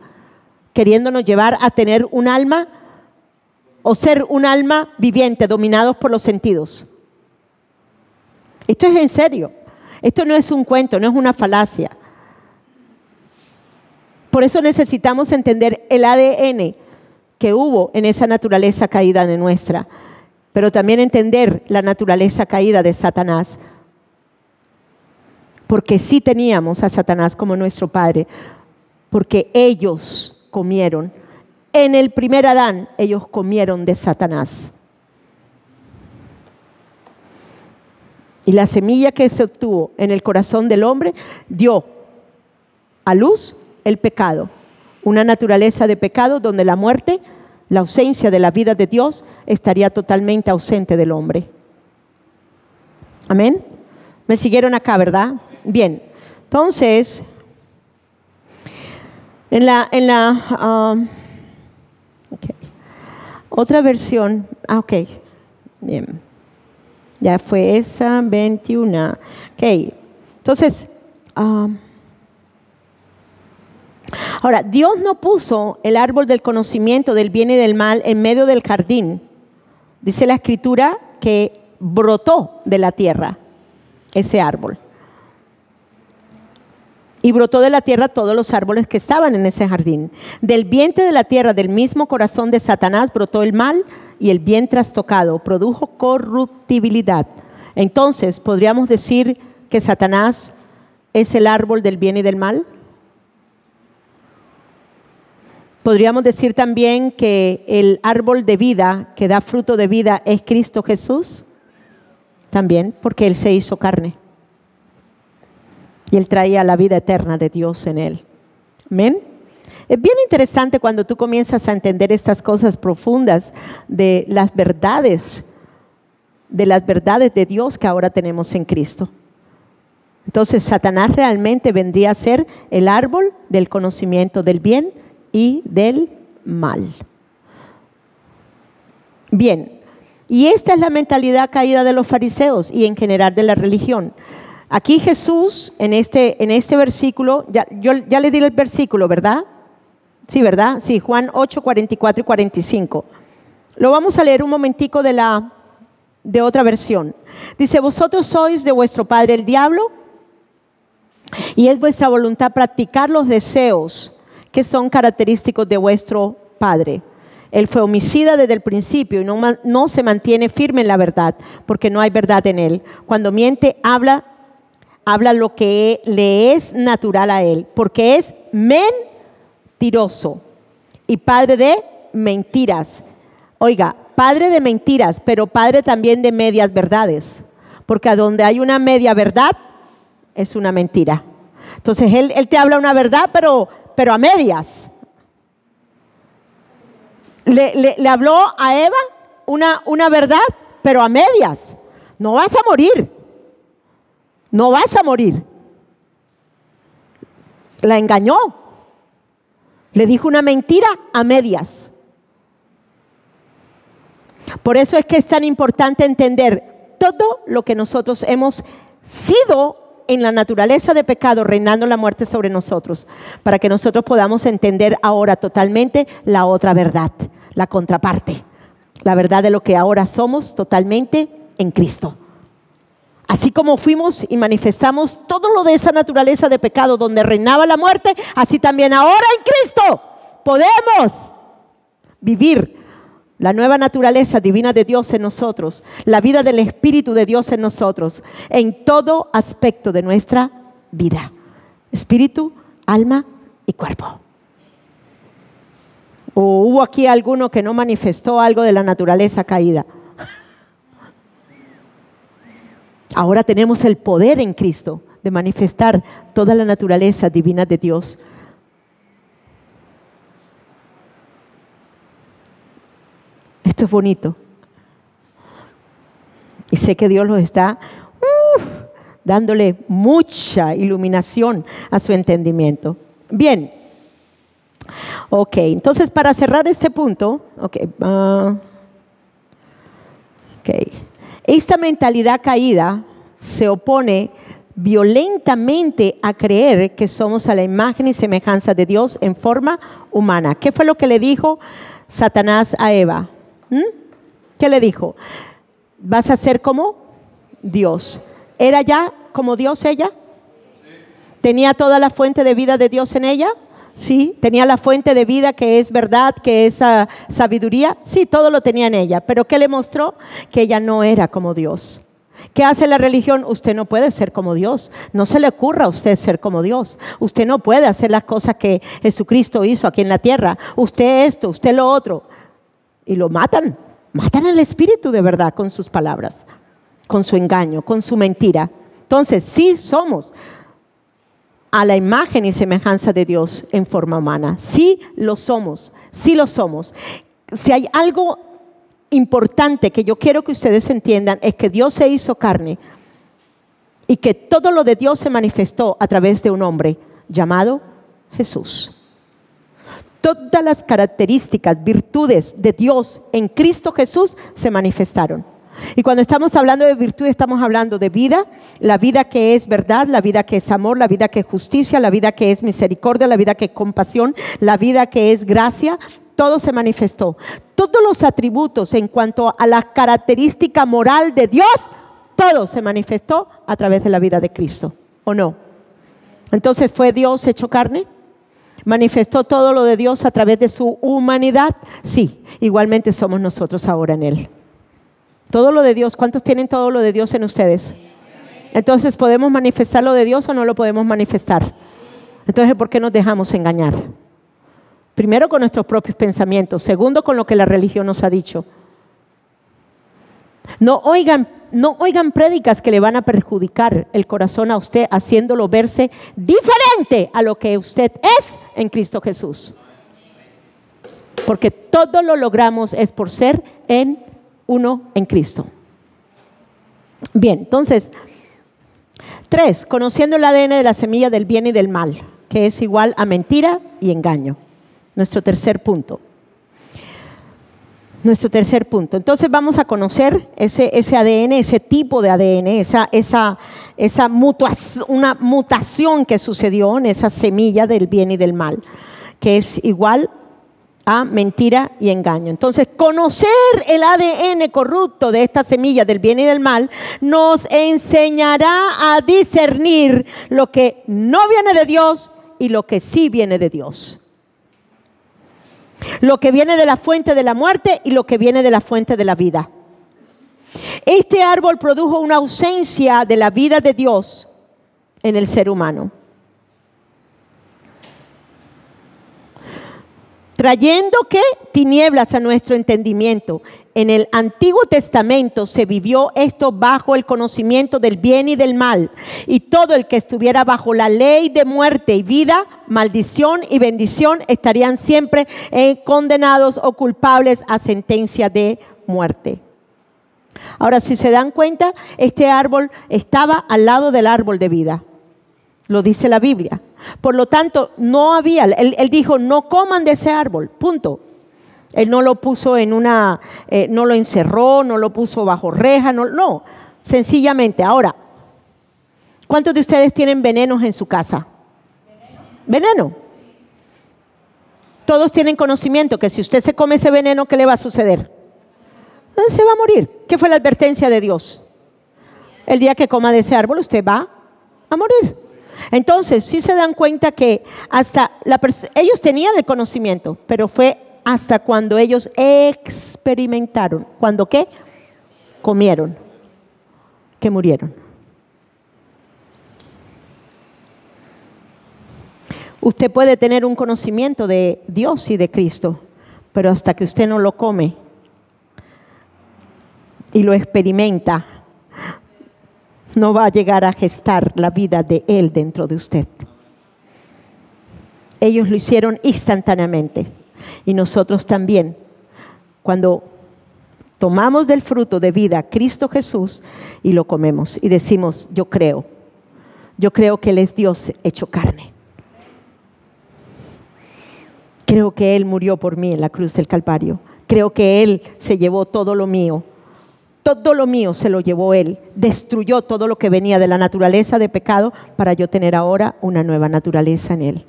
queriéndonos llevar a tener un alma o ser un alma viviente, dominados por los sentidos. Esto es en serio, esto no es un cuento, no es una falacia. Por eso necesitamos entender el ADN que hubo en esa naturaleza caída de nuestra, pero también entender la naturaleza caída de Satanás, porque sí teníamos a Satanás como nuestro padre, porque ellos comieron, en el primer Adán, ellos comieron de Satanás. Y la semilla que se obtuvo en el corazón del hombre dio a luz el pecado, una naturaleza de pecado donde la muerte, la ausencia de la vida de Dios estaría totalmente ausente del hombre. Amén. ¿Me siguieron acá, verdad? Bien. Entonces, okay. Otra versión. Ok. Bien. Ya fue esa 21. Ok. Entonces, ahora, Dios no puso el árbol del conocimiento del bien y del mal en medio del jardín. Dice la Escritura que brotó de la tierra ese árbol. Y brotó de la tierra todos los árboles que estaban en ese jardín. Del vientre de la tierra, del mismo corazón de Satanás, brotó el mal, y el bien trastocado produjo corruptibilidad. Entonces, ¿podríamos decir que Satanás es el árbol del bien y del mal? Podríamos decir también que el árbol de vida, que da fruto de vida, es Cristo Jesús. También, porque Él se hizo carne. Y Él traía la vida eterna de Dios en Él. Amén. Es bien interesante cuando tú comienzas a entender estas cosas profundas de las verdades de Dios que ahora tenemos en Cristo. Entonces, Satanás realmente vendría a ser el árbol del conocimiento del bien y del mal. Bien, y esta es la mentalidad caída de los fariseos y en general de la religión. Aquí Jesús, en este versículo, yo ya le di el versículo, ¿verdad? Sí, ¿verdad? Sí, Juan 8, 44 y 45. Lo vamos a leer un momentico de otra versión. Dice, vosotros sois de vuestro padre el diablo, y es vuestra voluntad practicar los deseos que son característicos de vuestro padre. Él fue homicida desde el principio y no se mantiene firme en la verdad, porque no hay verdad en él. Cuando miente, habla lo que le es natural a él, porque es mentiroso y padre de mentiras. Oiga, padre de mentiras, pero padre también de medias verdades, porque a donde hay una media verdad, es una mentira. Entonces él te habla una verdad, pero a medias. Le habló a Eva una verdad, pero a medias. No vas a morir. No vas a morir. La engañó. Le dijo una mentira a medias. Por eso es que es tan importante entender todo lo que nosotros hemos sido en la naturaleza de pecado, reinando la muerte sobre nosotros, para que nosotros podamos entender ahora totalmente la otra verdad, la contraparte, la verdad de lo que ahora somos totalmente en Cristo. Así como fuimos y manifestamos todo lo de esa naturaleza de pecado donde reinaba la muerte, así también ahora en Cristo podemos vivir la nueva naturaleza divina de Dios en nosotros, la vida del Espíritu de Dios en nosotros, en todo aspecto de nuestra vida. Espíritu, alma y cuerpo. ¿O hubo aquí alguno que no manifestó algo de la naturaleza caída? Ahora tenemos el poder en Cristo de manifestar toda la naturaleza divina de Dios. Esto es bonito. Y sé que Dios los está dándole mucha iluminación a su entendimiento. Bien. Ok, entonces para cerrar este punto, esta mentalidad caída se opone violentamente a creer que somos a la imagen y semejanza de Dios en forma humana. ¿Qué fue lo que le dijo Satanás a Eva? ¿Qué le dijo? ¿Vas a ser como Dios? ¿Era ya como Dios ella? ¿Tenía toda la fuente de vida de Dios en ella? Sí. ¿Tenía la fuente de vida que es verdad, que es sabiduría? Sí, todo lo tenía en ella. ¿Pero qué le mostró? Que ella no era como Dios. ¿Qué hace la religión? Usted no puede ser como Dios. No se le ocurra a usted ser como Dios. Usted no puede hacer las cosas que Jesucristo hizo aquí en la tierra. Usted esto, usted lo otro. Y lo matan. Matan al espíritu de verdad con sus palabras, con su engaño, con su mentira. Entonces, sí somos a la imagen y semejanza de Dios en forma humana. Sí lo somos, sí lo somos. Si hay algo importante que yo quiero que ustedes entiendan, es que Dios se hizo carne y que todo lo de Dios se manifestó a través de un hombre llamado Jesús. Todas las características, virtudes de Dios en Cristo Jesús se manifestaron. Y cuando estamos hablando de virtud, estamos hablando de vida, la vida que es verdad, la vida que es amor, la vida que es justicia, la vida que es misericordia, la vida que es compasión, la vida que es gracia. Todo se manifestó. Todos los atributos en cuanto a la característica moral de Dios, todo se manifestó a través de la vida de Cristo, ¿o no? Entonces, ¿fue Dios hecho carne? ¿Manifestó todo lo de Dios a través de su humanidad? Sí, igualmente somos nosotros ahora en Él. Todo lo de Dios, ¿cuántos tienen todo lo de Dios en ustedes? Entonces, ¿podemos manifestar lo de Dios o no lo podemos manifestar? Entonces, ¿por qué nos dejamos engañar? Primero, con nuestros propios pensamientos. Segundo, con lo que la religión nos ha dicho. No oigan prédicas que le van a perjudicar el corazón a usted, haciéndolo verse diferente a lo que usted es en Cristo Jesús. Porque todo lo logramos es por ser uno en Cristo. Bien, entonces, 3, conociendo el ADN de la semilla del bien y del mal, que es igual a mentira y engaño. Nuestro tercer punto. Entonces vamos a conocer ese ADN, ese tipo de ADN, una mutación que sucedió en esa semilla del bien y del mal, que es igual a mentira y engaño. Entonces, conocer el ADN corrupto de esta semilla del bien y del mal nos enseñará a discernir lo que no viene de Dios y lo que sí viene de Dios. Lo que viene de la fuente de la muerte y lo que viene de la fuente de la vida. Este árbol produjo una ausencia de la vida de Dios en el ser humano, trayendo ¿qué? Tinieblas a nuestro entendimiento. En el Antiguo Testamento se vivió esto bajo el conocimiento del bien y del mal, y todo el que estuviera bajo la ley de muerte y vida, maldición y bendición, estarían siempre condenados o culpables a sentencia de muerte. Ahora, si se dan cuenta, este árbol estaba al lado del árbol de vida. Lo dice la Biblia. Por lo tanto, no había, él dijo, no coman de ese árbol, punto. Él no lo puso no lo encerró, no lo puso bajo reja, no, sencillamente. Ahora, ¿cuántos de ustedes tienen venenos en su casa? ¿Veneno? Todos tienen conocimiento que si usted se come ese veneno, ¿qué le va a suceder? Se va a morir. ¿Qué fue la advertencia de Dios? El día que coma de ese árbol, usted va a morir. Entonces, sí se dan cuenta que ellos tenían el conocimiento, pero fue hasta cuando ellos experimentaron. ¿Cuándo qué? Comieron, que murieron. Usted puede tener un conocimiento de Dios y de Cristo, pero hasta que usted no lo come y lo experimenta, no va a llegar a gestar la vida de Él dentro de usted. Ellos lo hicieron instantáneamente y nosotros también. Cuando tomamos del fruto de vida Cristo Jesús y lo comemos y decimos, yo creo que Él es Dios hecho carne. Creo que Él murió por mí en la cruz del Calvario. Creo que Él se llevó todo lo mío. Todo lo mío se lo llevó Él. Destruyó todo lo que venía de la naturaleza de pecado para yo tener ahora una nueva naturaleza en Él.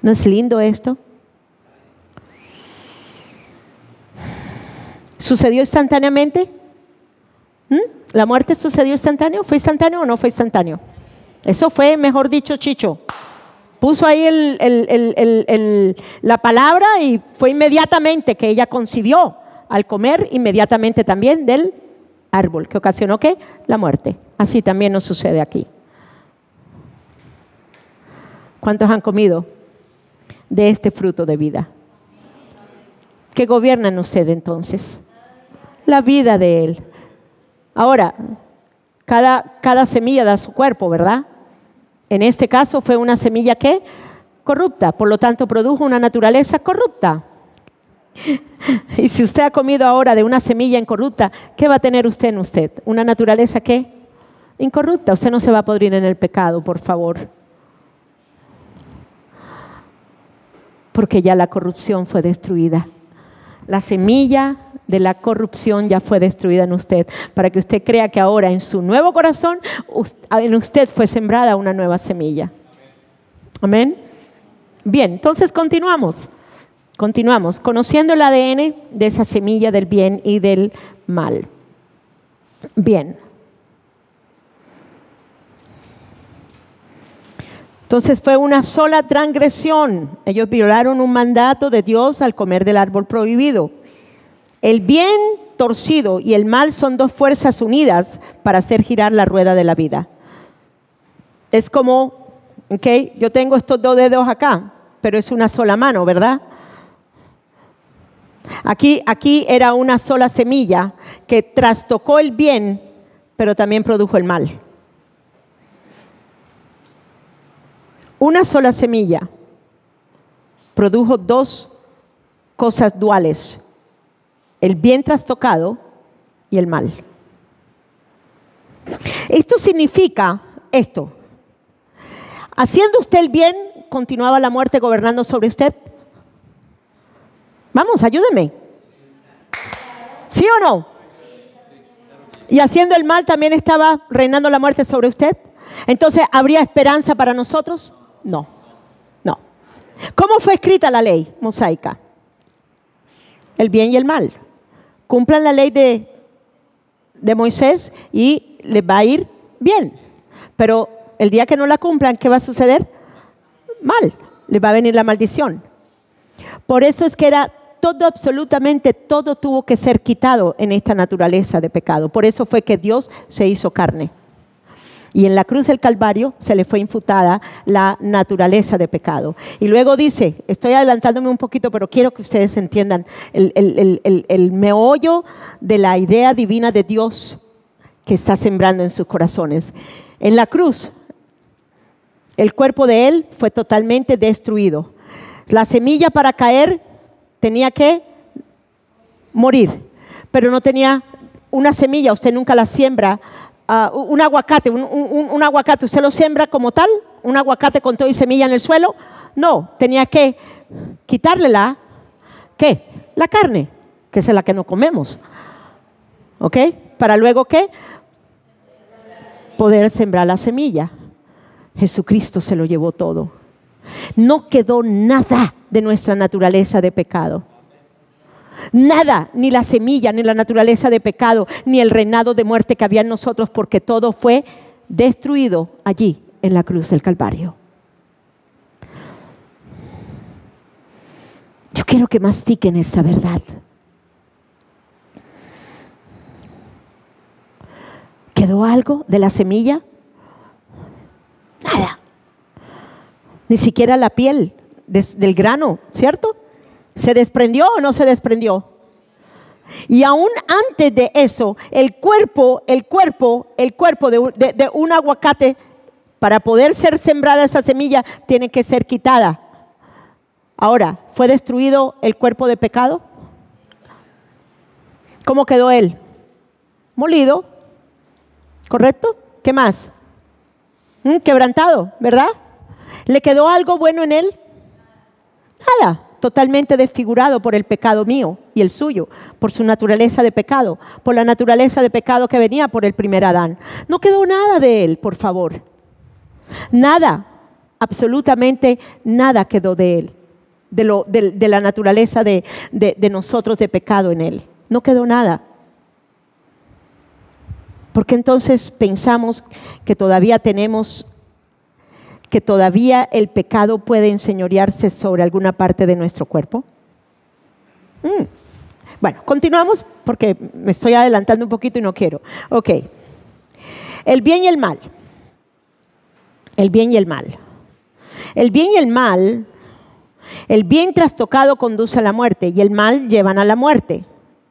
¿No es lindo esto? ¿Sucedió instantáneamente? ¿La muerte sucedió instantáneo? ¿Fue instantáneo o no fue instantáneo? Eso fue, mejor dicho, Chicho. Puso ahí la palabra y fue inmediatamente que ella concibió al comer inmediatamente también del árbol, que ocasionó ¿qué? La muerte. Así también nos sucede aquí. ¿Cuántos han comido de este fruto de vida? ¿Qué gobiernan usted entonces? La vida de Él. Ahora, cada semilla da su cuerpo, ¿verdad? En este caso fue una semilla ¿qué? Corrupta, por lo tanto produjo una naturaleza corrupta. Y si usted ha comido ahora de una semilla incorrupta, ¿qué va a tener usted en usted? ¿Una naturaleza qué? Incorrupta. Usted no se va a podrir en el pecado, por favor. Porque ya la corrupción fue destruida. La semilla de la corrupción ya fue destruida en usted, para que usted crea que ahora en su nuevo corazón, en usted fue sembrada una nueva semilla. Amén. Bien, entonces continuamos. Continuamos, conociendo el ADN de esa semilla del bien y del mal. Bien. Entonces fue una sola transgresión. Ellos violaron un mandato de Dios al comer del árbol prohibido. El bien torcido y el mal son dos fuerzas unidas para hacer girar la rueda de la vida. Es como, yo tengo estos dos dedos acá, pero es una sola mano, ¿verdad? Aquí era una sola semilla que trastocó el bien, pero también produjo el mal. Una sola semilla produjo dos cosas duales: el bien trastocado y el mal. Esto significa esto: haciendo usted el bien, ¿continuaba la muerte gobernando sobre usted? Vamos, ayúdeme. ¿Sí o no? ¿Y haciendo el mal también estaba reinando la muerte sobre usted? Entonces, ¿habría esperanza para nosotros? No, no. ¿Cómo fue escrita la ley mosaica? El bien y el mal. Cumplan la ley de Moisés y les va a ir bien. Pero el día que no la cumplan, ¿qué va a suceder? Mal. Les va a venir la maldición. Por eso es que todo, absolutamente todo tuvo que ser quitado en esta naturaleza de pecado. Por eso fue que Dios se hizo carne. Y en la cruz del Calvario se le fue infutada la naturaleza de pecado. Y luego dice, estoy adelantándome un poquito, pero quiero que ustedes entiendan el meollo de la idea divina de Dios que está sembrando en sus corazones. En la cruz, el cuerpo de Él fue totalmente destruido. La semilla para caer tenía que morir, pero no tenía una semilla, usted nunca la siembra. Un aguacate, un aguacate, ¿usted lo siembra como tal? ¿Un aguacate con todo y semilla en el suelo? No, tenía que quitarle la carne, que es la que no comemos. ¿Ok? Para luego, ¿qué? Poder sembrar la semilla. Jesucristo se lo llevó todo. No quedó nada de nuestra naturaleza de pecado. Nada, ni la semilla, ni la naturaleza de pecado, ni el reinado de muerte que había en nosotros, porque todo fue destruido allí en la cruz del Calvario. Yo quiero que mastiquen esta verdad. ¿Quedó algo de la semilla? Nada. Ni siquiera la piel del grano, ¿cierto? ¿Se desprendió o no se desprendió? Y aún antes de eso, el cuerpo de un aguacate, para poder ser sembrada esa semilla, tiene que ser quitada. Ahora, ¿fue destruido el cuerpo de pecado? ¿Cómo quedó él? Molido, ¿correcto? ¿Qué más? Quebrantado, ¿verdad? ¿Le quedó algo bueno en él? Nada. Totalmente desfigurado por el pecado mío y el suyo, por su naturaleza de pecado, por la naturaleza de pecado que venía por el primer Adán. No quedó nada de él, por favor. Nada, absolutamente nada quedó de él, de la naturaleza de nosotros de pecado en él. No quedó nada. Porque entonces pensamos que todavía el pecado puede enseñorearse sobre alguna parte de nuestro cuerpo. Bueno, continuamos porque me estoy adelantando un poquito y no quiero. Ok. El bien y el mal. El bien y el mal. El bien y el mal. El bien trastocado conduce a la muerte y el mal llevan a la muerte.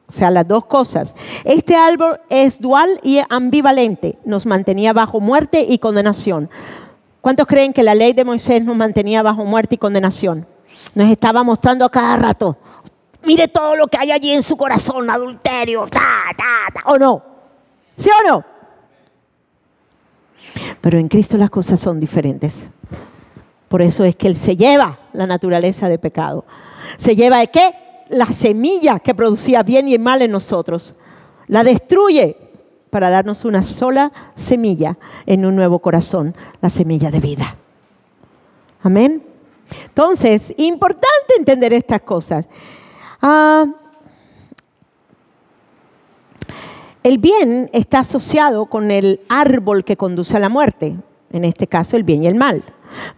O sea, las dos cosas. Este árbol es dual y ambivalente. Nos mantenía bajo muerte y condenación. ¿Cuántos creen que la ley de Moisés nos mantenía bajo muerte y condenación? Nos estaba mostrando a cada rato. Mire todo lo que hay allí en su corazón, adulterio, ¿o no? ¿Sí o no? Pero en Cristo las cosas son diferentes. Por eso es que Él se lleva la naturaleza de pecado. ¿Se lleva de qué? La semilla que producía bien y mal en nosotros. La destruye para darnos una sola semilla en un nuevo corazón, la semilla de vida. Amén. Entonces, importante entender estas cosas. El bien está asociado con el árbol que conduce a la muerte, en este caso el bien y el mal.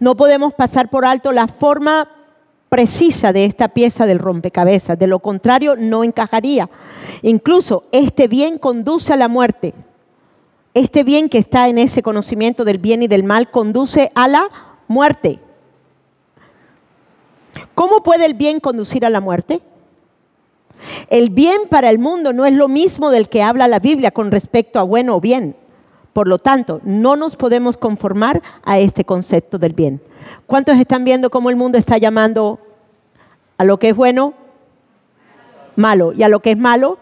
No podemos pasar por alto la forma precisa de esta pieza del rompecabezas, de lo contrario no encajaría. Incluso este bien conduce a la muerte. Este bien que está en ese conocimiento del bien y del mal conduce a la muerte. ¿Cómo puede el bien conducir a la muerte? El bien para el mundo no es lo mismo del que habla la Biblia con respecto a bueno o bien. Por lo tanto, no nos podemos conformar a este concepto del bien. ¿Cuántos están viendo cómo el mundo está llamando a lo que es bueno? Malo. ¿Y a lo que es malo?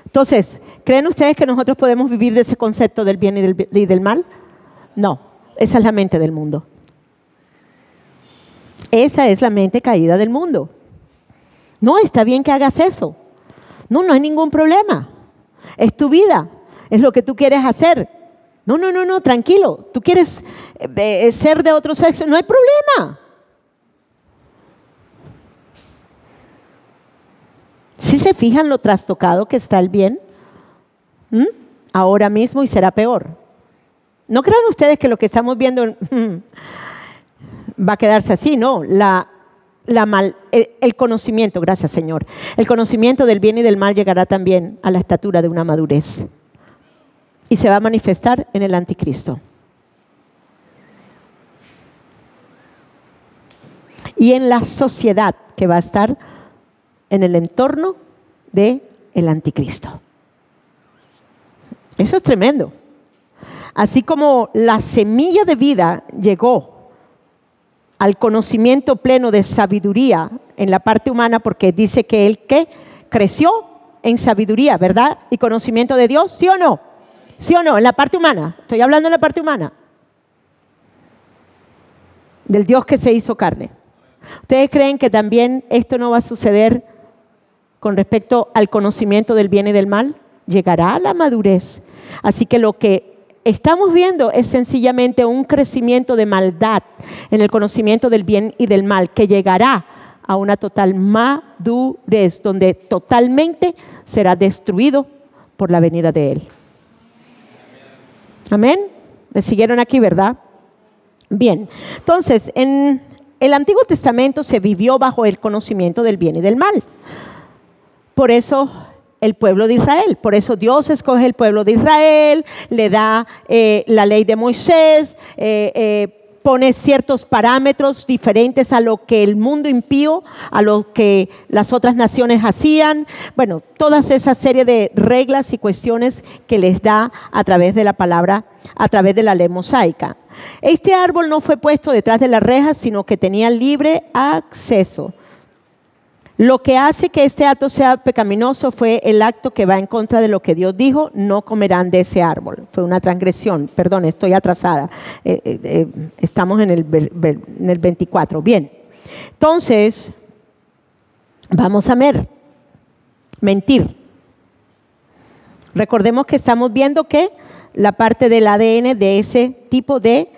Entonces, ¿creen ustedes que nosotros podemos vivir de ese concepto del bien y del mal? No, esa es la mente del mundo. Esa es la mente caída del mundo. No, está bien que hagas eso. No hay ningún problema. Es tu vida, es lo que tú quieres hacer. No, tranquilo. Tú quieres ser de otro sexo, no hay problema. ¿Sí se fijan lo trastocado que está el bien? Ahora mismo y será peor. No crean ustedes que lo que estamos viendo va a quedarse así, no. El conocimiento, gracias Señor, el conocimiento del bien y del mal llegará también a la estatura de una madurez y se va a manifestar en el anticristo y en la sociedad que va a estar en el entorno del anticristo. Eso es tremendo. Así como la semilla de vida llegó al conocimiento pleno de sabiduría en la parte humana, porque dice que él que creció en sabiduría, ¿verdad? Y conocimiento de Dios, ¿sí o no? ¿Sí o no? En la parte humana. Estoy hablando en la parte humana. Del Dios que se hizo carne. ¿Ustedes creen que también esto no va a suceder con respecto al conocimiento del bien y del mal? Llegará a la madurez. Así que lo que estamos viendo es sencillamente un crecimiento de maldad en el conocimiento del bien y del mal que llegará a una total madurez donde totalmente será destruido por la venida de Él. Amén. ¿Me siguieron aquí, verdad? Bien. Entonces, en el Antiguo Testamento se vivió bajo el conocimiento del bien y del mal. Por eso el pueblo de Israel. Por eso Dios escoge el pueblo de Israel, le da la ley de Moisés, pone ciertos parámetros diferentes a lo que el mundo impío, a lo que las otras naciones hacían. Bueno, toda esa serie de reglas y cuestiones que les da a través de la palabra, a través de la ley mosaica. Este árbol no fue puesto detrás de las rejas, sino que tenía libre acceso. Lo que hace que este acto sea pecaminoso fue el acto que va en contra de lo que Dios dijo: no comerán de ese árbol. Fue una transgresión. Perdón, estoy atrasada. Estamos en el 24. Bien. Entonces, vamos a ver. Mentir. Recordemos que estamos viendo que la parte del ADN de ese tipo de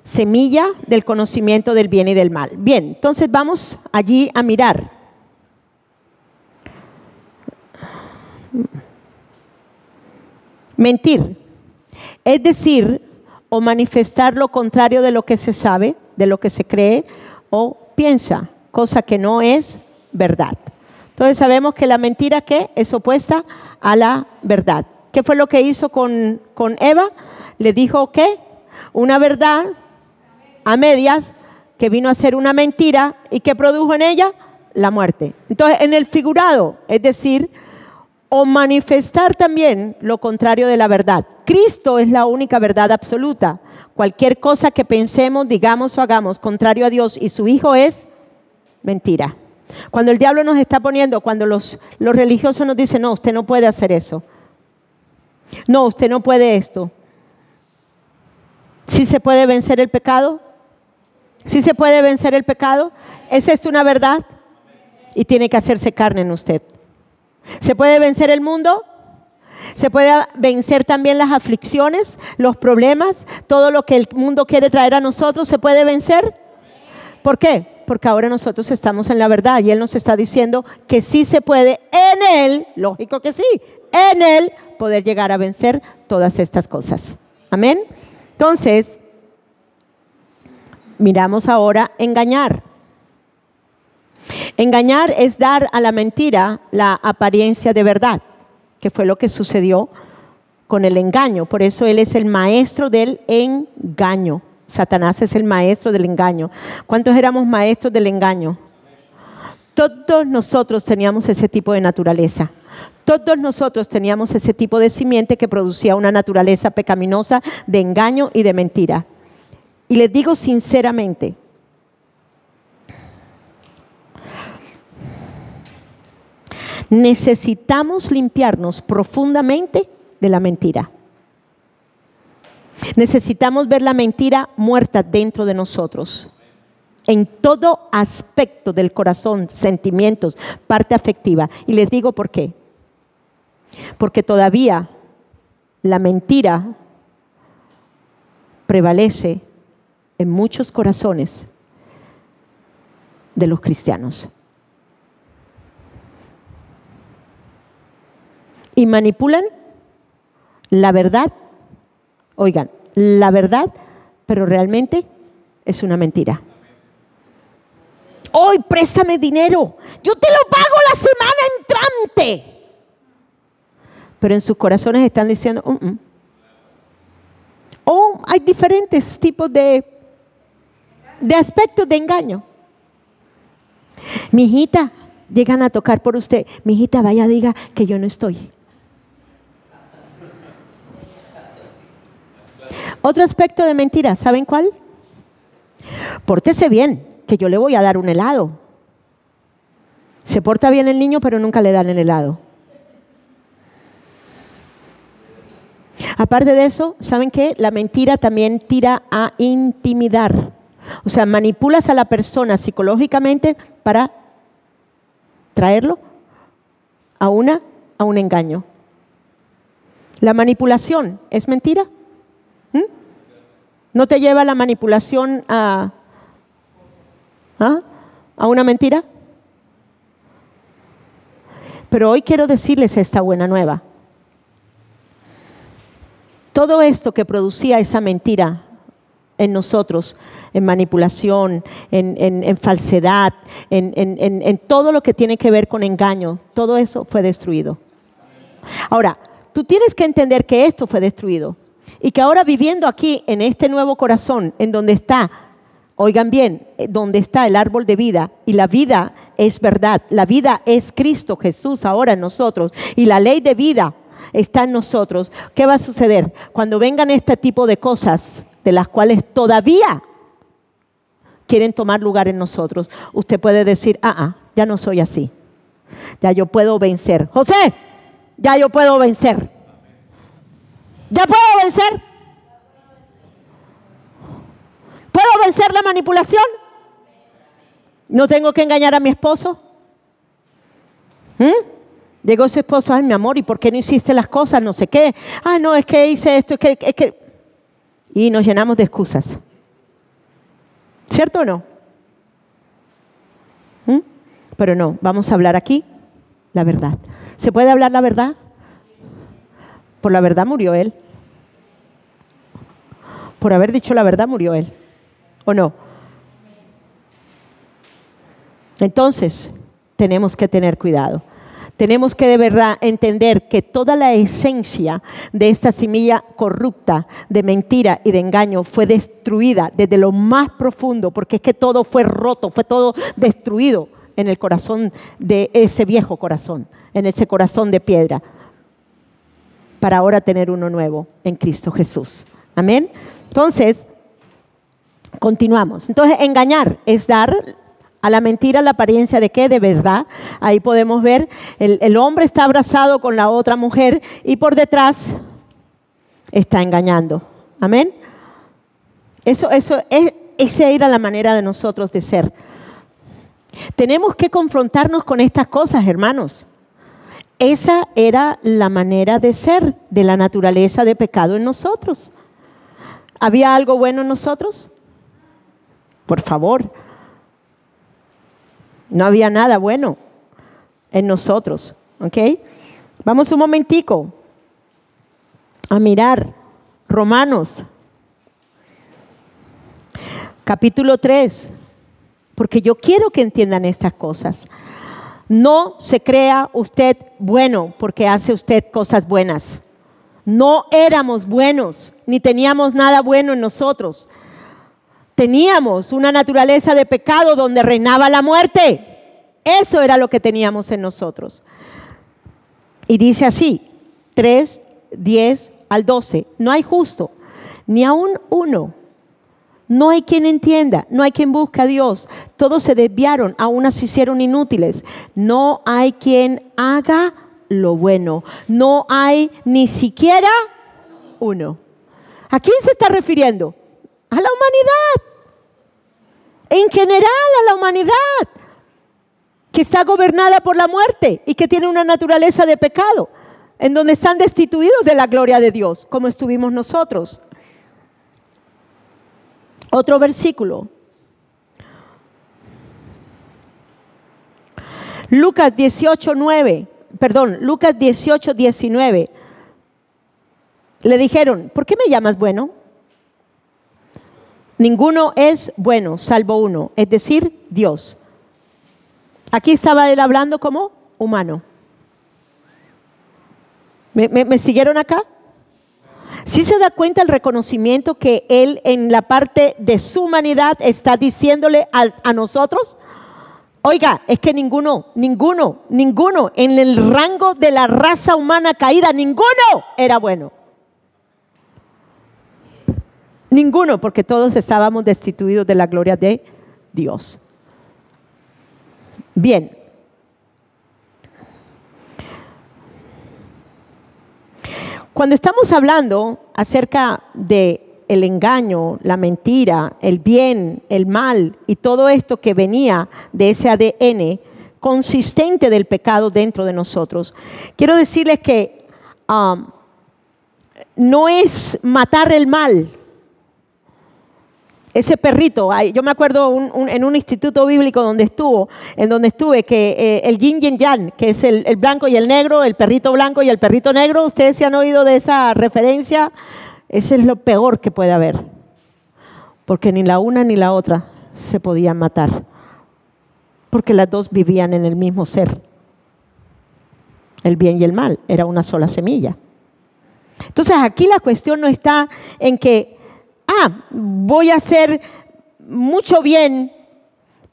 semilla del conocimiento del bien y del mal. Bien, entonces vamos allí a mirar. Mentir, es decir, o manifestar lo contrario de lo que se sabe, de lo que se cree o piensa, cosa que no es verdad. Entonces sabemos que la mentira, ¿qué? Es opuesta a la verdad. ¿Qué fue lo que hizo con Eva? Le dijo, ¿qué? Una verdad a medias que vino a ser una mentira y que produjo en ella la muerte. Entonces, en el figurado, es decir, o manifestar también lo contrario de la verdad. Cristo es la única verdad absoluta. Cualquier cosa que pensemos, digamos o hagamos contrario a Dios y su Hijo es mentira. Cuando el diablo nos está poniendo, cuando los religiosos nos dicen, no, usted no puede hacer eso. No, usted no puede esto. ¿Sí se puede vencer el pecado? ¿Sí se puede vencer el pecado? ¿Es esto una verdad? Y tiene que hacerse carne en usted. ¿Se puede vencer el mundo? ¿Se puede vencer también las aflicciones, los problemas, todo lo que el mundo quiere traer a nosotros? ¿Se puede vencer? ¿Por qué? Porque ahora nosotros estamos en la verdad y Él nos está diciendo que sí se puede en Él, lógico que sí, en Él poder llegar a vencer todas estas cosas. Amén. Entonces, miramos ahora engañar. Engañar es dar a la mentira la apariencia de verdad, que fue lo que sucedió con el engaño. Por eso él es el maestro del engaño. Satanás es el maestro del engaño. ¿Cuántos éramos maestros del engaño? Todos nosotros teníamos ese tipo de naturaleza. Todos nosotros teníamos ese tipo de simiente que producía una naturaleza pecaminosa de engaño y de mentira. Y les digo sinceramente, necesitamos limpiarnos profundamente de la mentira. Necesitamos ver la mentira muerta dentro de nosotros. En todo aspecto del corazón, sentimientos, parte afectiva. Y les digo por qué. Porque todavía la mentira prevalece en muchos corazones de los cristianos. Y manipulan la verdad, oigan, la verdad, pero realmente es una mentira. Hoy préstame dinero, yo te lo pago la semana entrante. Pero en sus corazones están diciendo, O hay diferentes tipos de aspectos de engaño. Mi hijita, llegan a tocar por usted, mi hijita, vaya, diga que yo no estoy. Otro aspecto de mentira, ¿saben cuál? Pórtese bien, que yo le voy a dar un helado. Se porta bien el niño, pero nunca le dan el helado. Aparte de eso, ¿saben qué? La mentira también tira a intimidar. O sea, manipulas a la persona psicológicamente para traerlo a un engaño. La manipulación, ¿es mentira? ¿No te lleva la manipulación a una mentira? Pero hoy quiero decirles esta buena nueva. Todo esto que producía esa mentira en nosotros, en manipulación, en falsedad, en todo lo que tiene que ver con engaño, todo eso fue destruido. Ahora, tú tienes que entender que esto fue destruido. Y que ahora viviendo aquí en este nuevo corazón, en donde está, oigan bien, donde está el árbol de vida, y la vida es verdad, la vida es Cristo Jesús ahora en nosotros, y la ley de vida está en nosotros. ¿Qué va a suceder? Cuando vengan este tipo de cosas, de las cuales todavía quieren tomar lugar en nosotros, usted puede decir, ya no soy así. Ya yo puedo vencer. José, ya yo puedo vencer. ¿Ya puedo vencer? ¿Puedo vencer la manipulación? ¿No tengo que engañar a mi esposo? Llegó su esposo, ay mi amor, ¿y por qué no hiciste las cosas? No sé qué. Ay no, es que hice esto, es que... Y nos llenamos de excusas. ¿Cierto o no? Pero no, vamos a hablar aquí la verdad. ¿Se puede hablar la verdad? Por la verdad murió Él. Por haber dicho la verdad murió Él. ¿O no? Entonces, tenemos que tener cuidado. Tenemos que de verdad entender que toda la esencia de esta semilla corrupta, de mentira y de engaño fue destruida desde lo más profundo, porque es que todo fue roto, fue todo destruido en el corazón de ese viejo corazón, en ese corazón de piedra, para ahora tener uno nuevo en Cristo Jesús. Amén. Entonces, continuamos. Entonces, engañar es dar a la mentira la apariencia de ¿qué? De verdad. Ahí podemos ver, el hombre está abrazado con la otra mujer y por detrás está engañando. Amén. Esa era la manera de nosotros de ser. Tenemos que confrontarnos con estas cosas, hermanos. Esa era la manera de ser, de la naturaleza de pecado en nosotros. ¿Había algo bueno en nosotros? Por favor. No había nada bueno en nosotros. ¿Ok? Vamos un momentico a mirar Romanos, capítulo 3. Porque yo quiero que entiendan estas cosas. No se crea usted bueno porque hace usted cosas buenas. No éramos buenos, ni teníamos nada bueno en nosotros. Teníamos una naturaleza de pecado donde reinaba la muerte. Eso era lo que teníamos en nosotros. Y dice así, 3, 10 al 12. No hay justo, ni aún uno. No hay quien entienda, no hay quien busque a Dios. Todos se desviaron, a unas se hicieron inútiles. No hay quien haga lo bueno. No hay ni siquiera uno. ¿A quién se está refiriendo? A la humanidad. En general a la humanidad. Que está gobernada por la muerte y que tiene una naturaleza de pecado. En donde están destituidos de la gloria de Dios, como estuvimos nosotros. Otro versículo. Lucas 18, 19. Le dijeron, ¿por qué me llamas bueno? Ninguno es bueno, salvo uno, es decir, Dios. Aquí estaba él hablando como humano. ¿Me siguieron acá? ¿Sí se da cuenta el reconocimiento que él en la parte de su humanidad está diciéndole a nosotros? Oiga, es que ninguno en el rango de la raza humana caída, ninguno era bueno. Ninguno, porque todos estábamos destituidos de la gloria de Dios. Bien. Cuando estamos hablando acerca de el engaño, la mentira, el bien, el mal y todo esto que venía de ese ADN consistente del pecado dentro de nosotros, quiero decirles que no es matar el mal. Ese perrito, yo me acuerdo en un instituto bíblico donde estuve, que el yin y el yang, que es el blanco y el negro, el perrito blanco y el perrito negro, ustedes se han oído de esa referencia, ese es lo peor que puede haber, porque ni la una ni la otra se podían matar, porque las dos vivían en el mismo ser, el bien y el mal, era una sola semilla. Entonces aquí la cuestión no está en que, voy a hacer mucho bien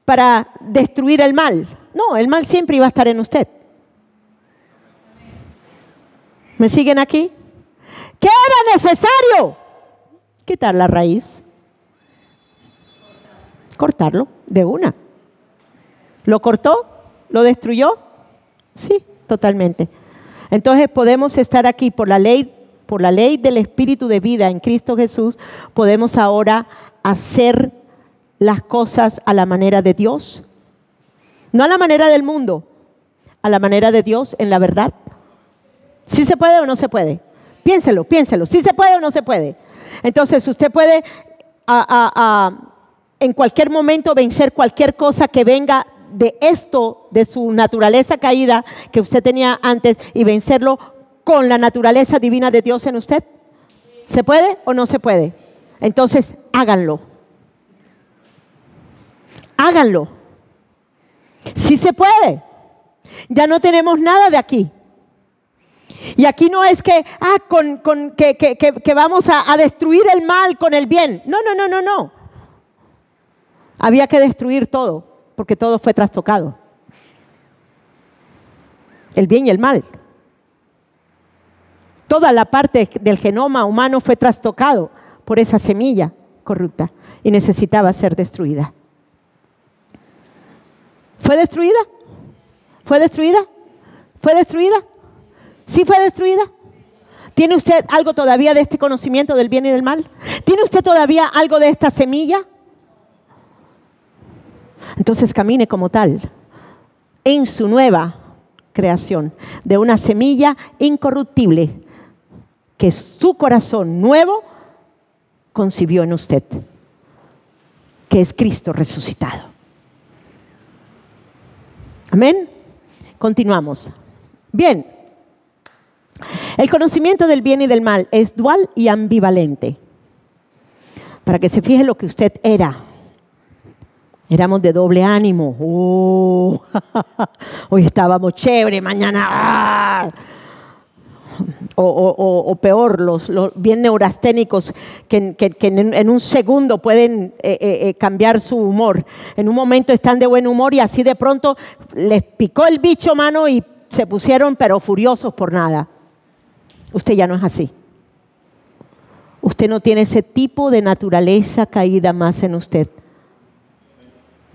para destruir el mal. No, el mal siempre iba a estar en usted. ¿Me siguen aquí? ¿Qué era necesario? Quitar la raíz. Cortarlo de una. ¿Lo cortó? ¿Lo destruyó? Sí, totalmente. Entonces podemos estar aquí por la ley del Espíritu de vida en Cristo Jesús. Podemos ahora hacer las cosas a la manera de Dios. No a la manera del mundo, a la manera de Dios en la verdad. ¿Sí se puede o no se puede? Piénselo. ¿Sí se puede o no se puede? Entonces usted puede en cualquier momento vencer cualquier cosa que venga de esto, de su naturaleza caída que usted tenía antes, y vencerlo con la naturaleza divina de Dios en usted. ¿Se puede o no se puede? Entonces háganlo. Háganlo. Sí se puede. Ya no tenemos nada de aquí. Y aquí no es que, que vamos a destruir el mal con el bien. No. Había que destruir todo, porque todo fue trastocado. El bien y el mal. Toda la parte del genoma humano fue trastocado por esa semilla corrupta y necesitaba ser destruida. ¿Fue destruida? ¿Fue destruida? ¿Fue destruida? ¿Sí fue destruida? ¿Tiene usted algo todavía de este conocimiento del bien y del mal? ¿Tiene usted todavía algo de esta semilla? Entonces camine como tal, en su nueva creación, de una semilla incorruptible que su corazón nuevo concibió en usted, que es Cristo resucitado. Amén. Continuamos. Bien. El conocimiento del bien y del mal es dual y ambivalente. Para que se fije lo que usted era. Éramos de doble ánimo. Hoy estábamos chévere, mañana. O peor, los bien neurasténicos que en un segundo pueden cambiar su humor. En un momento están de buen humor y así de pronto les picó el bicho, mano, y se pusieron pero furiosos por nada. Usted ya no es así. Usted no tiene ese tipo de naturaleza caída más en usted.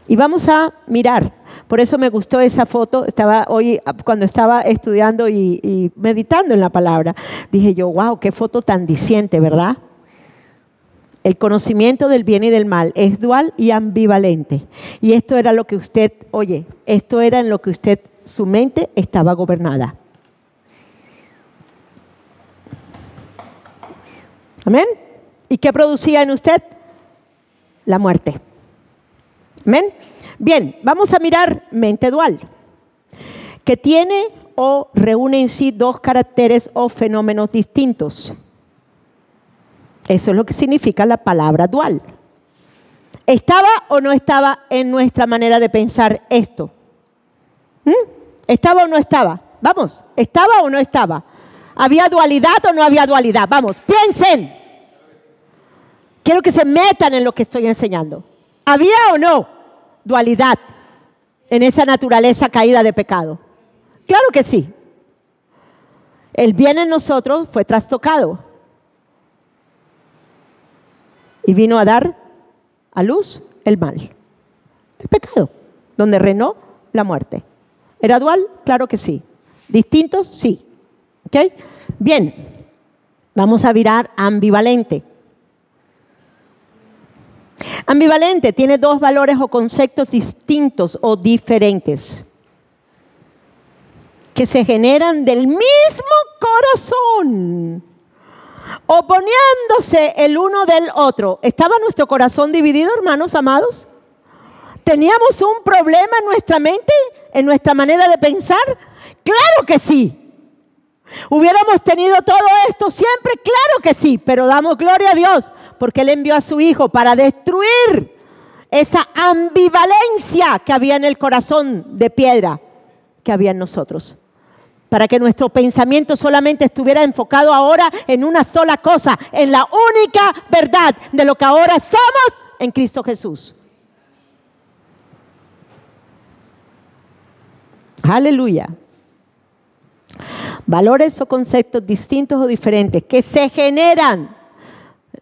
Y vamos a mirar. Por eso me gustó esa foto. Hoy, cuando estaba estudiando y meditando en la palabra, dije yo, wow, qué foto tan diciente, ¿verdad? El conocimiento del bien y del mal es dual y ambivalente. Y esto era lo que usted, esto era en lo que usted, su mente estaba gobernada. ¿Amén? ¿Y qué producía en usted? La muerte. ¿Amén? Bien, vamos a mirar mente dual, que tiene o reúne en sí dos caracteres o fenómenos distintos. Eso es lo que significa la palabra dual. ¿Estaba o no estaba en nuestra manera de pensar esto? ¿Estaba o no estaba? Vamos, ¿estaba o no estaba? ¿Había dualidad o no había dualidad? Vamos, piensen. Quiero que se metan en lo que estoy enseñando. ¿Había o no dualidad en esa naturaleza caída de pecado? Claro que sí. El bien en nosotros fue trastocado y vino a dar a luz el mal, el pecado, donde reinó la muerte. ¿Era dual? Claro que sí. ¿Distintos? Sí. ¿Ok? Bien, vamos a mirar ambivalente. Ambivalente tiene dos valores o conceptos distintos o diferentes que se generan del mismo corazón, oponiéndose el uno del otro. ¿Estaba nuestro corazón dividido, hermanos amados? ¿Teníamos un problema en nuestra mente, en nuestra manera de pensar? ¡Claro que sí! ¿Hubiéramos tenido todo esto siempre? ¡Claro que sí! Pero damos gloria a Dios porque Él envió a su Hijo para destruir esa ambivalencia que había en el corazón de piedra que había en nosotros. para que nuestro pensamiento solamente estuviera enfocado ahora en una sola cosa, en la única verdad de lo que ahora somos en Cristo Jesús. Aleluya. Valores o conceptos distintos o diferentes que se generan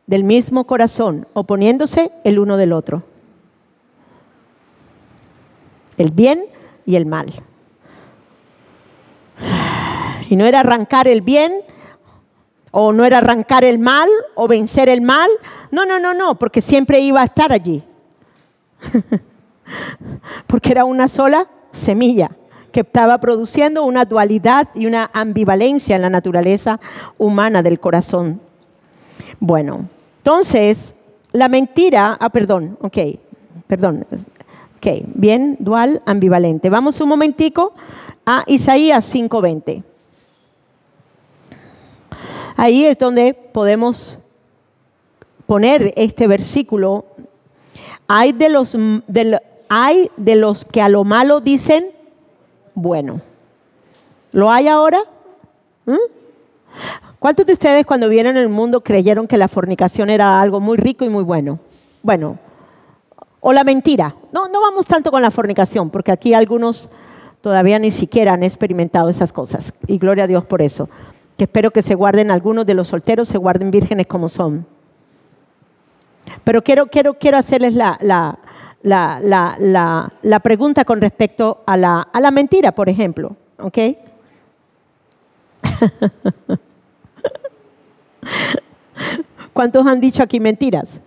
del mismo corazón, oponiéndose el uno del otro. El bien y el mal. Y no era arrancar el bien, o no era arrancar el mal, o vencer el mal. No, porque siempre iba a estar allí. Porque era una sola semilla que estaba produciendo una dualidad y una ambivalencia en la naturaleza humana del corazón. Bueno, entonces, la mentira, bien, dual, ambivalente. Vamos un momentico a Isaías 5:20. Ahí es donde podemos poner este versículo. Hay de los que a lo malo dicen bueno. ¿Lo hay ahora? ¿Cuántos de ustedes cuando vieron el mundo creyeron que la fornicación era algo muy rico y muy bueno? Bueno, o la mentira. No vamos tanto con la fornicación, porque aquí algunos todavía ni siquiera han experimentado esas cosas. Y gloria a Dios por eso. Que espero que se guarden, algunos de los solteros se guarden vírgenes como son. Pero quiero hacerles la pregunta con respecto a la mentira, por ejemplo. ¿Ok? ¿Cuántos han dicho aquí mentiras?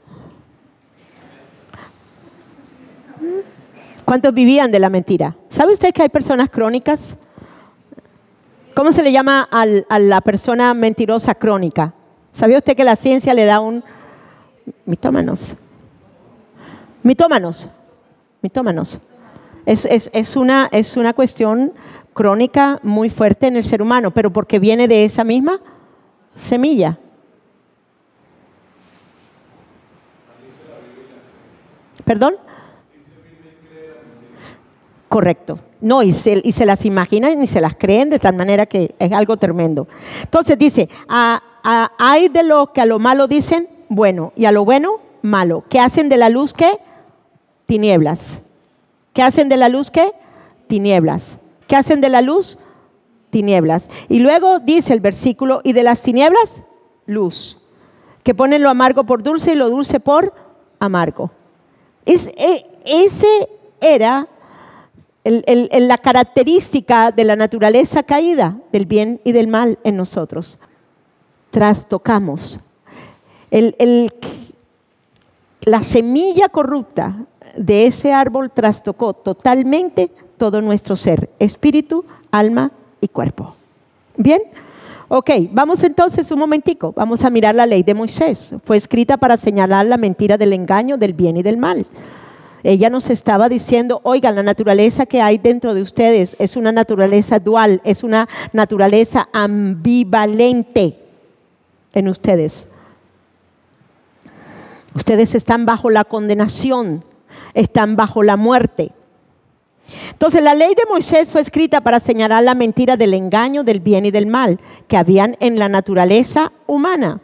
¿Cuántos vivían de la mentira? ¿Sabe usted que hay personas crónicas? ¿Cómo se le llama a la persona mentirosa crónica? ¿Sabía usted que la ciencia le da un... Mitómanos. Es una cuestión crónica muy fuerte en el ser humano, pero porque viene de esa misma semilla. ¿Perdón? Correcto. No, y se las imaginan y se las creen de tal manera que es algo tremendo. Entonces dice, hay de lo que a lo malo dicen bueno y a lo bueno malo. ¿Qué hacen de la luz qué? Tinieblas. ¿Qué hacen de la luz qué? Tinieblas. ¿Qué hacen de la luz? Tinieblas. Y luego dice el versículo, y de las tinieblas, luz. Que ponen lo amargo por dulce y lo dulce por amargo. Ese era la característica de la naturaleza caída, del bien y del mal en nosotros. Trastocamos. La semilla corrupta de ese árbol trastocó totalmente todo nuestro ser, espíritu, alma y cuerpo. ¿Bien? Ok, vamos entonces un momentico, vamos a mirar la ley de Moisés. Fue escrita para señalar la mentira del engaño, del bien y del mal. Ella nos estaba diciendo, oigan, la naturaleza que hay dentro de ustedes es una naturaleza dual, es una naturaleza ambivalente en ustedes. Ustedes están bajo la condenación, están bajo la muerte. Entonces la ley de Moisés fue escrita para señalar la mentira del engaño, del bien y del mal que habían en la naturaleza humana.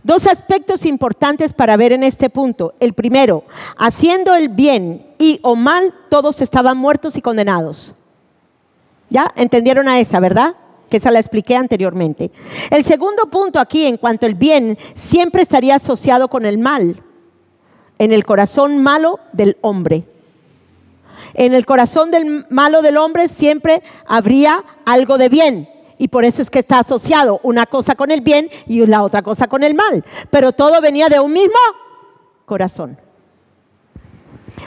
Dos aspectos importantes para ver en este punto. El primero, haciendo el bien y o mal, todos estaban muertos y condenados. ¿Ya? ¿Entendieron a esa, verdad? Que esa la expliqué anteriormente. El segundo punto aquí, en cuanto al bien, siempre estaría asociado con el mal. En el corazón malo del hombre. En el corazón malo del hombre siempre habría algo de bien. Y por eso es que está asociado una cosa con el bien y la otra cosa con el mal. Pero todo venía de un mismo corazón.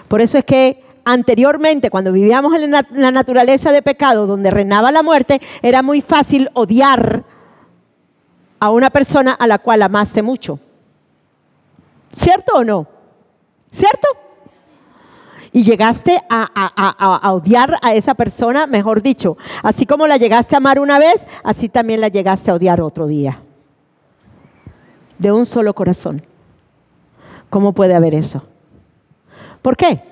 Por eso es que anteriormente, cuando vivíamos en la naturaleza de pecado, donde reinaba la muerte, era muy fácil odiar a una persona a la cual amaste mucho. ¿Cierto o no? ¿Cierto? Y llegaste a odiar a esa persona, mejor dicho, así como la llegaste a amar una vez, así también la llegaste a odiar otro día. De un solo corazón. ¿Cómo puede haber eso? ¿Por qué?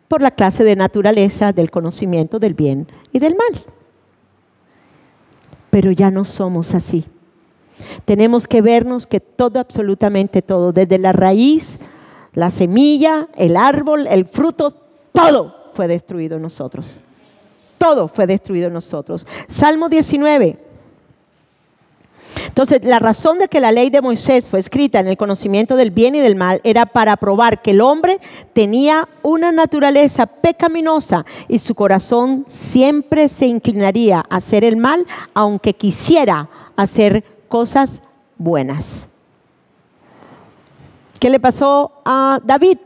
Por la clase de naturaleza del conocimiento del bien y del mal. pero ya no somos así. Tenemos que vernos que todo, absolutamente todo, desde la raíz, la semilla, el árbol, el fruto, todo fue destruido en nosotros. Todo fue destruido en nosotros. Salmo 19. Entonces, la razón de que la ley de Moisés fue escrita en el conocimiento del bien y del mal era para probar que el hombre tenía una naturaleza pecaminosa y su corazón siempre se inclinaría a hacer el mal, aunque quisiera hacer cosas buenas. ¿Qué le pasó a David?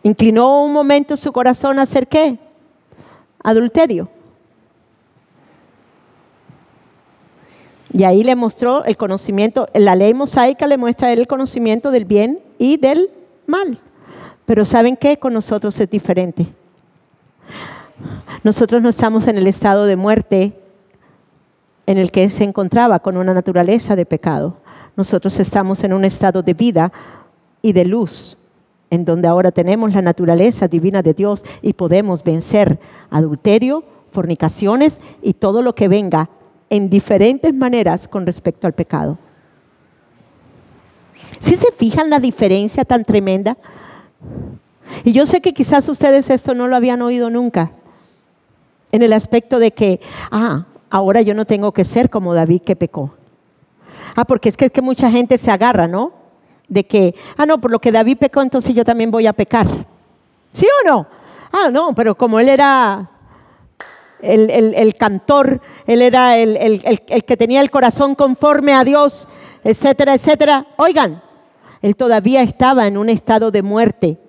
¿Inclinó un momento su corazón a hacer qué? Adulterio. Y ahí le mostró el conocimiento, la ley mosaica le muestra a él el conocimiento del bien y del mal. Pero ¿saben qué? Con nosotros es diferente. Nosotros no estamos en el estado de muerte en el que se encontraba con una naturaleza de pecado. Nosotros estamos en un estado de vida y de luz, en donde ahora tenemos la naturaleza divina de Dios y podemos vencer adulterio, fornicaciones y todo lo que venga en diferentes maneras con respecto al pecado. ¿Sí se fijan la diferencia tan tremenda? Y yo sé que quizás ustedes esto no lo habían oído nunca, en el aspecto de que, ahora yo no tengo que ser como David que pecó. Porque es que mucha gente se agarra, ¿no? De que, no, por lo que David pecó, entonces yo también voy a pecar. ¿Sí o no? No, pero como él era el cantor, él era el que tenía el corazón conforme a Dios, etcétera, etcétera. Oigan, él todavía estaba en un estado de muerte.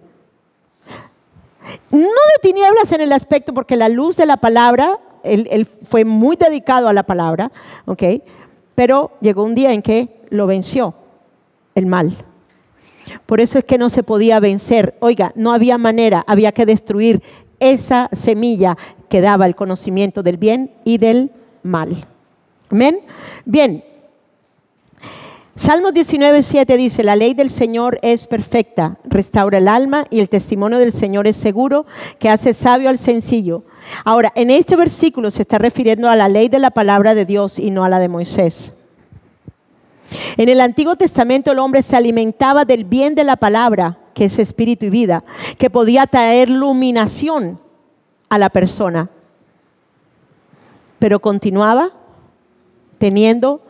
No de tinieblas en el aspecto, porque la luz de la palabra, él fue muy dedicado a la palabra, ¿ok? Pero llegó un día en que lo venció el mal. Por eso es que no se podía vencer. Oiga, no había manera, había que destruir esa semilla que daba el conocimiento del bien y del mal. ¿Amén? Bien. Salmos 19:7 dice: la ley del Señor es perfecta, restaura el alma, y el testimonio del Señor es seguro, que hace sabio al sencillo. Ahora, en este versículo se está refiriendo a la ley de la palabra de Dios y no a la de Moisés. En el Antiguo Testamento el hombre se alimentaba del bien de la palabra, que es espíritu y vida, que podía traer iluminación a la persona, pero continuaba teniendo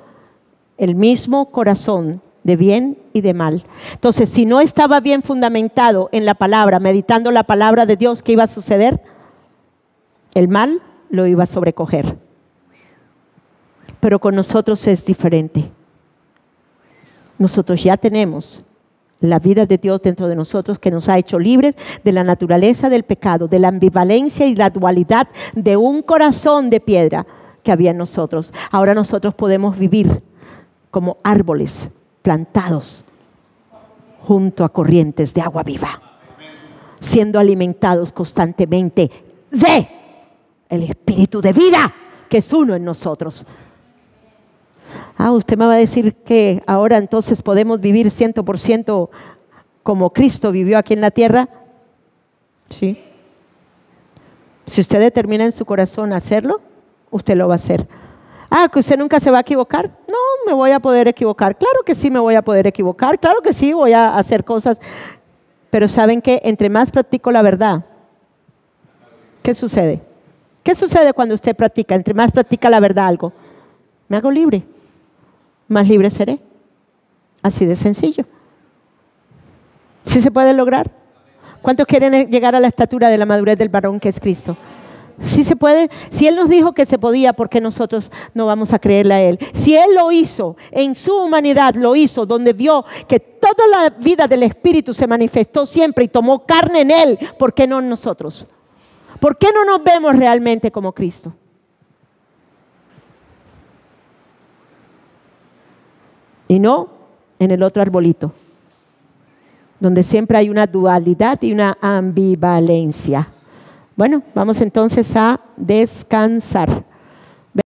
el mismo corazón de bien y de mal. Entonces, si no estaba bien fundamentado en la palabra, meditando la palabra de Dios, ¿qué iba a suceder? El mal lo iba a sobrecoger. Pero con nosotros es diferente. Nosotros ya tenemos la vida de Dios dentro de nosotros, que nos ha hecho libres de la naturaleza del pecado, de la ambivalencia y la dualidad de un corazón de piedra que había en nosotros. Ahora nosotros podemos vivir como árboles plantados junto a corrientes de agua viva, siendo alimentados constantemente de el espíritu de vida que es uno en nosotros. Usted me va a decir que ahora entonces podemos vivir 100% como Cristo vivió aquí en la tierra. Sí. Si usted determina en su corazón hacerlo, usted lo va a hacer. ¿Que usted nunca se va a equivocar? No, me voy a poder equivocar. Claro que sí me voy a poder equivocar. Claro que sí voy a hacer cosas. Pero ¿saben qué? Entre más practico la verdad, ¿qué sucede? ¿Qué sucede cuando usted practica? Entre más practica la verdad algo, me hago libre. Más libre seré. Así de sencillo. ¿Sí se puede lograr? ¿Cuántos quieren llegar a la estatura de la madurez del varón que es Cristo? ¿Sí se puede? Si Él nos dijo que se podía, ¿por qué nosotros no vamos a creerle a Él? Si Él lo hizo, en su humanidad lo hizo, donde vio que toda la vida del Espíritu se manifestó siempre y tomó carne en Él, ¿por qué no en nosotros? ¿Por qué no nos vemos realmente como Cristo? Y no en el otro arbolito, donde siempre hay una dualidad y una ambivalencia. Bueno, vamos entonces a descansar.